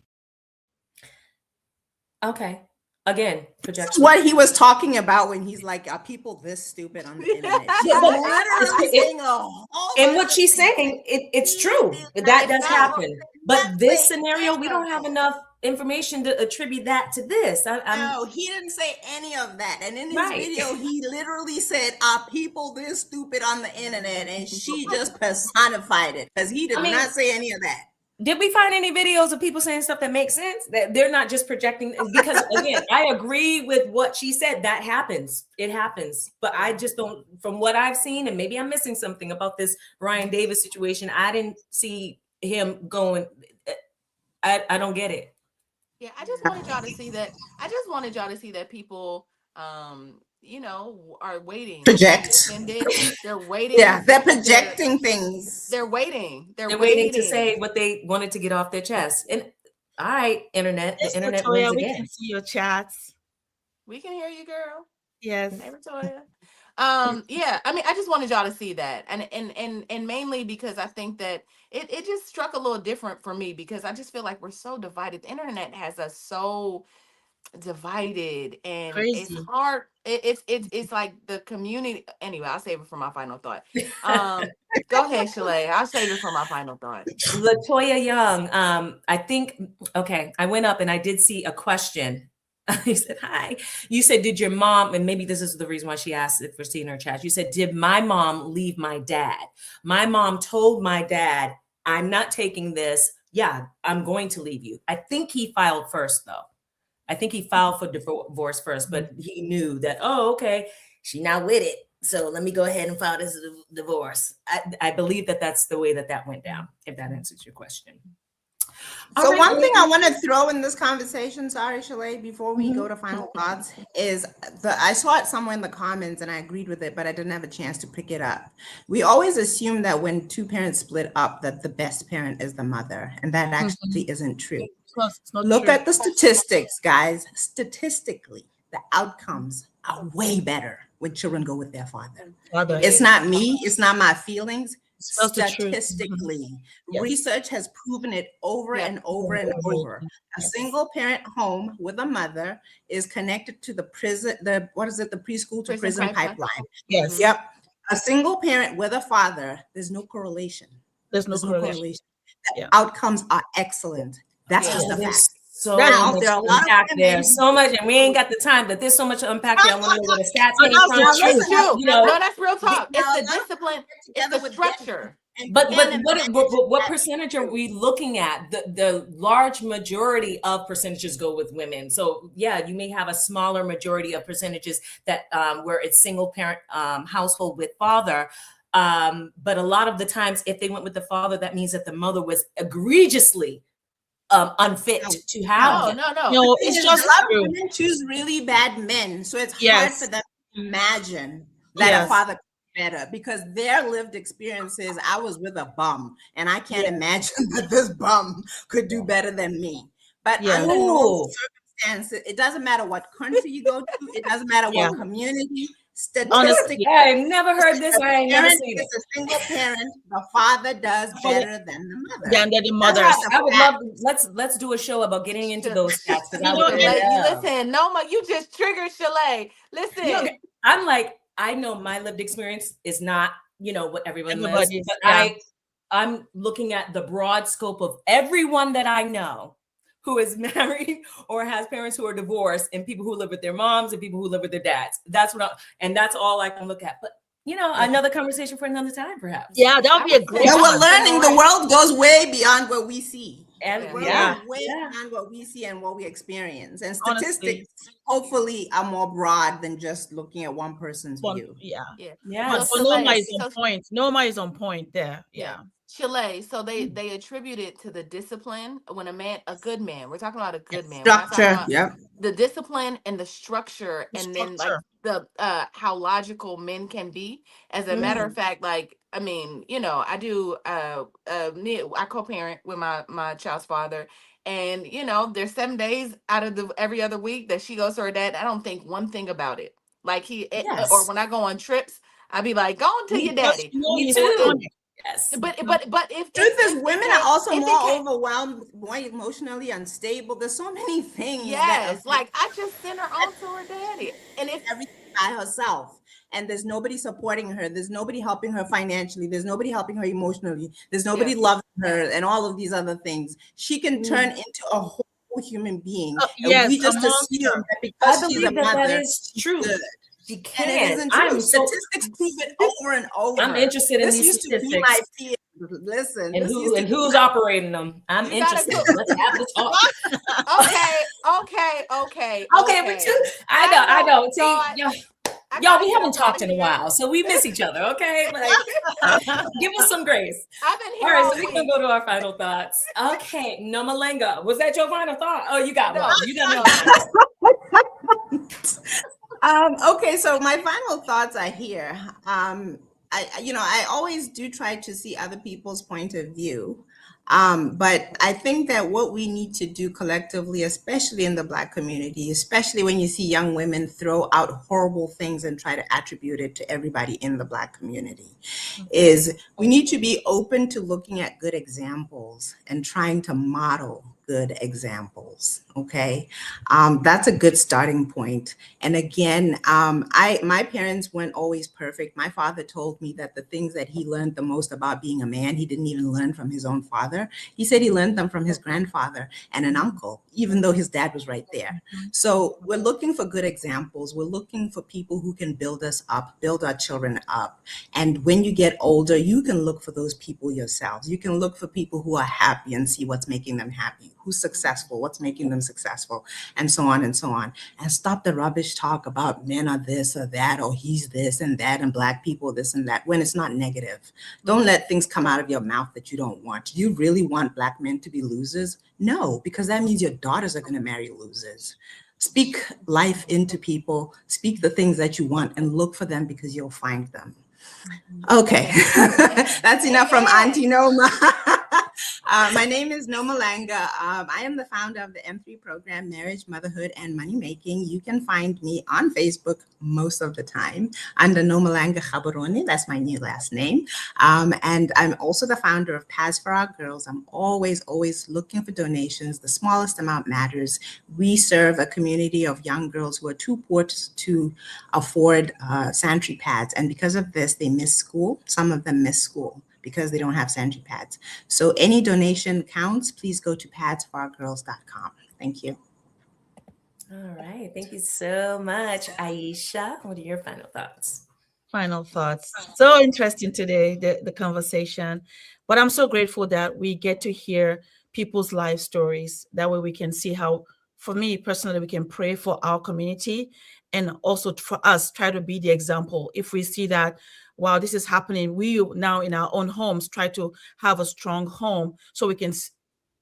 Okay. Again, projection. This is what he was talking about when he's like, are people this stupid on the internet? She's literally saying a whole And bunch what of she's things. saying, it's true. That does happen. But this scenario, we don't have Terrible. enough information to attribute that to this. No, he didn't say any of that. And in his Right. video, he literally said, are people this stupid on the internet? And she just personified it because he did not say any of that. Did we find any videos of people saying stuff that makes sense? That they're not just projecting? Because again, I agree with what she said. That happens. It happens. But I just don't, from what I've seen, and maybe I'm missing something about this Ryan Davis situation, I didn't see him going, I don't get it. Yeah, I just wanted y'all to see that. I just wanted y'all to see that people, you know, are waiting. Project. They're waiting. Yeah, they're projecting things. They're waiting. They're waiting to say what they wanted to get off their chest. And all right, internet, the internet Latoya, wins we again. can see your chats. We can hear you, girl. Yes. Hey, Latoya. Yeah, I mean, I just wanted y'all to see that, and mainly because I think that it just struck a little different for me because I just feel like we're so divided. The internet has us so divided, and Crazy. it's hard. It's like the community. Anyway, I'll save it for my final thought. Go ahead, Shalaye. I'll save it for my final thought. Latoya Young, I think, okay, I went up and I did see a question. He said, hi. You said, did your mom, and maybe this is the reason why she asked if we're seeing her chat. You said, did my mom leave my dad? My mom told my dad, I'm not taking this. Yeah, I'm going to leave you. I think he filed first, though. I think he filed for divorce first, but he knew that, oh, okay, she not with it. So let me go ahead and file this divorce. I believe that that's the way that went down, if that answers your question. So right, one thing I want to throw in this conversation, sorry, Shalaye, before we go to final Mm-hmm. thoughts, is I saw it somewhere in the comments and I agreed with it, but I didn't have a chance to pick it up. We always assume that when two parents split up, that the best parent is the mother, and that actually isn't true. It's not Look true. at the statistics, guys. Statistically, the outcomes are way better when children go with their father. Father. It's not me, it's not my feelings. That's the truth. Statistically, Yes. research has proven it over and over and over. A single parent home with a mother is connected to the prison, the preschool to prison pipeline. Yes. Yep. A single parent with a father, there's no correlation. There's no correlation. The outcomes are excellent. That's just a fact. So Now, much there are a to lot of unpack there. women- So much, and we ain't got the time, but there's so much to unpack there. I want to know where the stats came from. That's true. You know, No, that's real talk. Now, It's the discipline. It's the structure. But what percentage are we looking at? The large majority of percentages go with women. So yeah, you may have a smaller majority of percentages that where it's single parent household with father. But a lot of the times, if they went with the father, that means that the mother was egregiously unfit to have. No. It's just a lot true. of women choose really bad men, so it's hard Yes. for them to imagine that Yes. a father could be better because their lived experiences. I was with a bum, and I can't imagine that this bum could do better than me. But under normal circumstances, it doesn't matter what country you go to, it doesn't matter what community. Statistically, I've never heard this. I ain't never seen it. It's a single parent. The father does better than the mother. Than the mother. I would love. Let's do a show about getting into those stats. Listen, Noma, you just triggered Shalaye. Listen, I'm like, I know my lived experience is not, what everyone lives, but I'm looking at the broad scope of everyone that I know who is married or has parents who are divorced, and people who live with their moms and people who live with their dads. That's that's all I can look at. But another conversation for another time, perhaps. Yeah, that would be a great. Yeah, we're learning. The world goes way beyond what we see. And way beyond what we see and what we experience. And statistics hopefully are more broad than just looking at one person's view. But Noma is on point. Noma is on point there. Yeah. Shalaye, so they attribute it to the discipline when a good man, we're talking about a good man. Structure, the discipline and the structure, and then like the how logical men can be. As a matter of fact, like I do I co-parent with my child's father, and there's 7 days out of every other week that she goes to her dad. I don't think one thing about it. Like or when I go on trips, I'd be like, go on to your daddy. Me too. Yes. But if truth is, women are also more overwhelmed, more emotionally unstable. There's so many things. Yes, like I just sent her on to her daddy, and if everything by herself, and there's nobody supporting her, there's nobody helping her financially, there's nobody helping her emotionally, there's nobody loving her, and all of these other things, she can turn into a whole human being. And we just assume that because she's a mother, that is true. Good. She can. Statistics prove it over and over. I'm interested in these statistics. My peers. Listen, and who's operating them? I'm interested. Let's have this talk. Okay. But I know. See, y'all, we haven't talked in a while, so we miss each other. Okay, like, give us some grace. I've been here. All right, so we can go to our final thoughts. Okay, Nomalanga, was that your final thought? Oh, you got one. You got one. Okay, so my final thoughts are here. I always do try to see other people's point of view. But I think that what we need to do collectively, especially in the Black community, especially when you see young women throw out horrible things and try to attribute it to everybody in the Black community, is we need to be open to looking at good examples and trying to model good examples. Okay, that's a good starting point. And again, my parents weren't always perfect. My father told me that the things that he learned the most about being a man, he didn't even learn from his own father. He said he learned them from his grandfather and an uncle, even though his dad was right there. So we're looking for good examples. We're looking for people who can build us up, build our children up. And when you get older, you can look for those people yourselves. You can look for people who are happy and see what's making them happy, who's successful, what's making them successful, and so on and so on. And stop the rubbish talk about men are this or that, or he's this and that, and Black people this and that, when it's not negative. Don't let things come out of your mouth that you don't want. Do you really want Black men to be losers? No, because that means your daughters are going to marry losers. Speak life into people, speak the things that you want, and look for them because you'll find them. Okay, that's enough from Auntie Noma. My name is Nomalanga. I am the founder of the M3 program, Marriage, Motherhood, and Money Making. You can find me on Facebook most of the time under Nomalanga Gaborone. That's my new last name. And I'm also the founder of Pads for Our Girls. I'm always looking for donations. The smallest amount matters. We serve a community of young girls who are too poor to afford sanitary pads. And because of this, they miss school. Some of them miss school because they don't have sanitary pads. So any donation counts. Please go to padsforourgirls.com. Thank you. All right. Thank you so much, Aisha. What are your final thoughts? Final thoughts. So interesting today, the conversation. But I'm so grateful that we get to hear people's life stories. That way we can see how, for me personally, we can pray for our community, and also for us, try to be the example. If we see that, wow, this is happening, we now in our own homes try to have a strong home so we can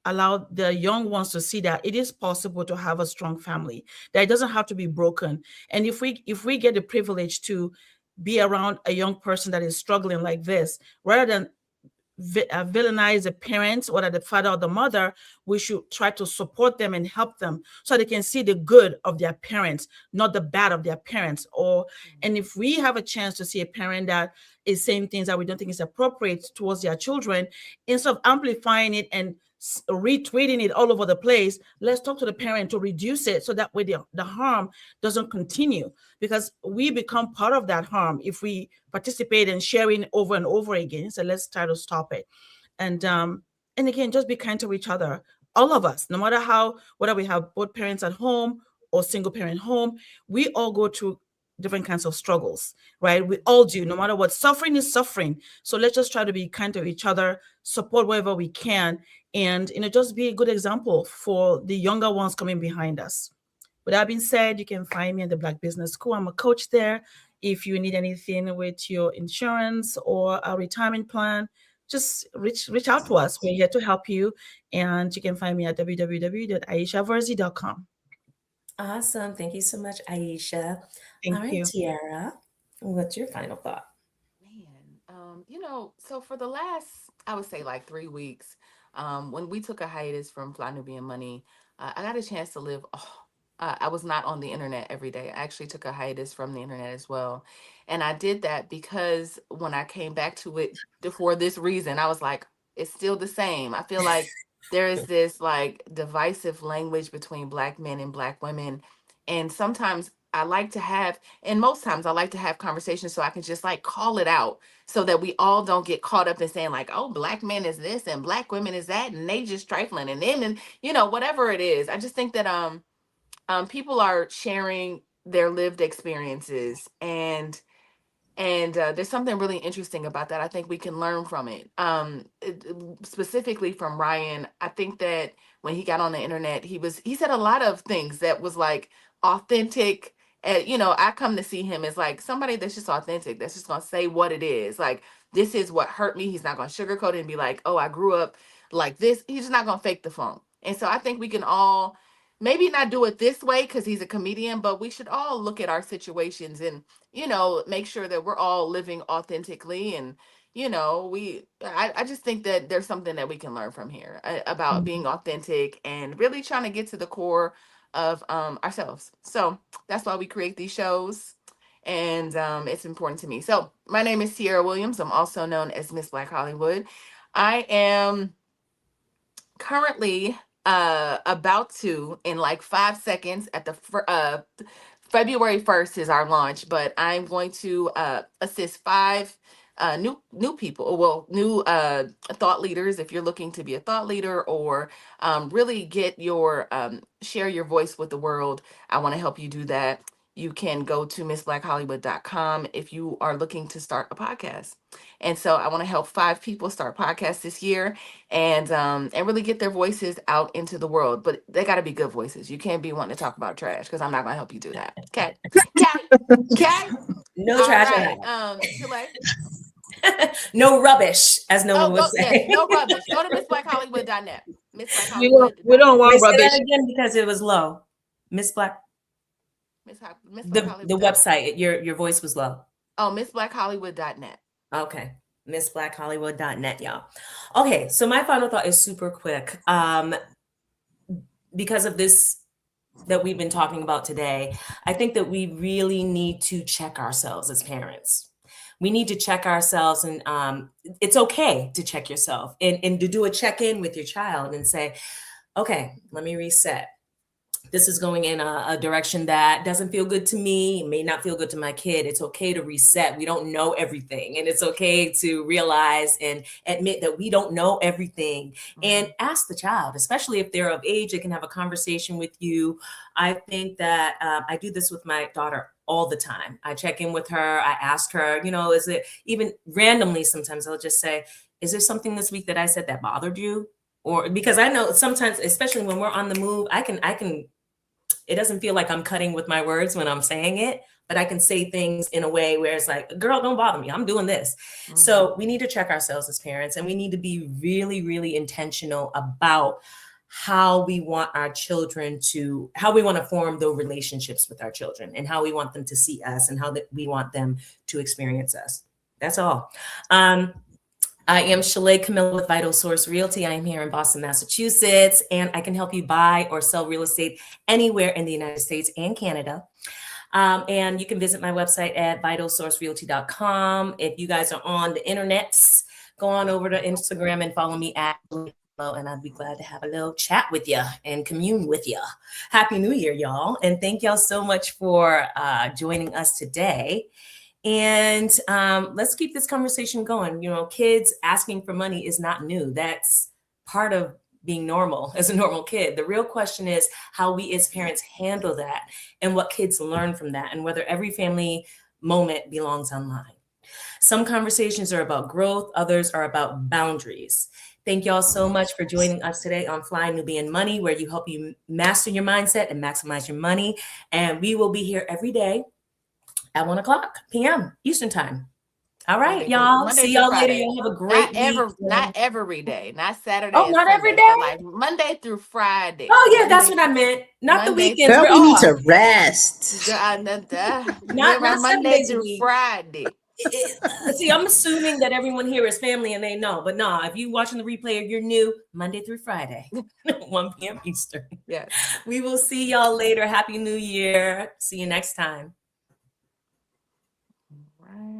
allow the young ones to see that it is possible to have a strong family, that it doesn't have to be broken. And if we get the privilege to be around a young person that is struggling like this, rather than villainize the parents, whether the father or the mother, we should try to support them and help them so they can see the good of their parents, not the bad of their parents. And if we have a chance to see a parent that is saying things that we don't think is appropriate towards their children, instead of amplifying it and retweeting it all over the place, let's talk to the parent to reduce it so that way the harm doesn't continue, because we become part of that harm if we participate in sharing over and over again. So let's try to stop it. And again, just be kind to each other, all of us, no matter whether we have both parents at home or single parent home, we all go through different kinds of struggles, right? We all do, no matter what. Suffering is suffering. So let's just try to be kind to each other, support wherever we can, and just be a good example for the younger ones coming behind us. With that being said, you can find me at the Black Business School. I'm a coach there. If you need anything with your insurance or a retirement plan, just reach out to us. We're here to help you. And you can find me at www.aishaverzi.com. Awesome. Thank you so much, Aisha. Thank you. Tiara, what's your final thought? So for the last, I would say like 3 weeks, when we took a hiatus from Fly Nubian Money, I got a chance to live. I was not on the internet every day. I actually took a hiatus from the internet as well. And I did that because when I came back to it for this reason, I was like, it's still the same. I feel like there is this like divisive language between Black men and Black women. And sometimes most times I like to have conversations so I can just like call it out so that we all don't get caught up in saying like, oh, Black men is this and Black women is that, and they just trifling and them, and whatever it is. I just think that people are sharing their lived experiences, and there's something really interesting about that. I think we can learn from it. Specifically from Ryan, I think that when he got on the internet, he said a lot of things that was like authentic. I come to see him as like somebody that's just authentic, that's just gonna say what it is. Like, this is what hurt me. He's not gonna sugarcoat it and be like, oh, I grew up like this. He's just not gonna fake the funk. And so I think we can all maybe not do it this way because he's a comedian, but we should all look at our situations and make sure that we're all living authentically. And I just think that there's something that we can learn from here about being authentic and really trying to get to the core of ourselves. So that's why we create these shows, and it's important to me. So my name is Tiara Williams. I'm also known as Miss Black Hollywood. I am currently about to, in like 5 seconds, at the February 1st is our launch, but I'm going to assist 5 new people, new thought leaders. If you're looking to be a thought leader or really get your share your voice with the world, I want to help you do that. you can go to MissBlackHollywood.com if you are looking to start a podcast. And so I want to help 5 people start podcasts this year and really get their voices out into the world. But they got to be good voices. You can't be wanting to talk about trash, because I'm not going to help you do that. Okay. Okay. No trash. All right. Shalaye? No rubbish, as no one would say. Yes, no rubbish. Go to MissBlackHollywood.net. We don't want Say rubbish. that again because it was low. Miss Black. The website. Your voice was low. Oh, MissBlackHollywood.net. Okay. MissBlackHollywood.net, y'all. Okay, so my final thought is super quick. Because of this that we've been talking about today, I think that we really need to check ourselves as parents. We need to check ourselves, and it's okay to check yourself and to do a check-in with your child and say, okay, let me reset. This is going in a direction that doesn't feel good to me, may not feel good to my kid. It's okay to reset. We don't know everything. And it's okay to realize and admit that we don't know everything. And ask the child, especially if they're of age, they can have a conversation with you. I think that I do this with my daughter all the time. I check in with her. I ask her, is it, even randomly, sometimes I'll just say, is there something this week that I said that bothered you? Or because I know sometimes, especially when we're on the move, I can, it doesn't feel like I'm cutting with my words when I'm saying it, but I can say things in a way where it's like, girl, don't bother me. I'm doing this. Mm-hmm. So we need to check ourselves as parents, and we need to be really, really intentional about how we want our children to, how we want to form those relationships with our children, and how we want them to see us, and how we want them to experience us. That's all. I am Shalaye Camilla with Vital Source Realty. I am here in Boston, Massachusetts, and I can help you buy or sell real estate anywhere in the United States and Canada. And you can visit my website at vitalsourcerealty.com. If you guys are on the internets, go on over to Instagram and follow me at, and I'd be glad to have a little chat with you and commune with you. Happy New Year, y'all. And thank y'all so much for joining us today. And let's keep this conversation going. Kids asking for money is not new. That's part of being normal as a normal kid. The real question is how we as parents handle that, and what kids learn from that, and whether every family moment belongs online. Some conversations are about growth. Others are about boundaries. Thank y'all so much for joining us today on Fly Nubian Money, where you help you master your mindset and maximize your money. And we will be here every day at 1:00 p.m. Eastern time. All right, y'all. See y'all later. Y'all have a great week. Not every day. Not Saturday. Oh, not every day? Like Monday through Friday. Oh, yeah, that's what I meant. Not the weekends. Girl, we need to rest. Not Monday through Friday. See, I'm assuming that everyone here is family and they know. But no, if you're watching the replay or you're new, Monday through Friday, 1 p.m. Eastern. Yes. We will see y'all later. Happy New Year. See you next time. Right.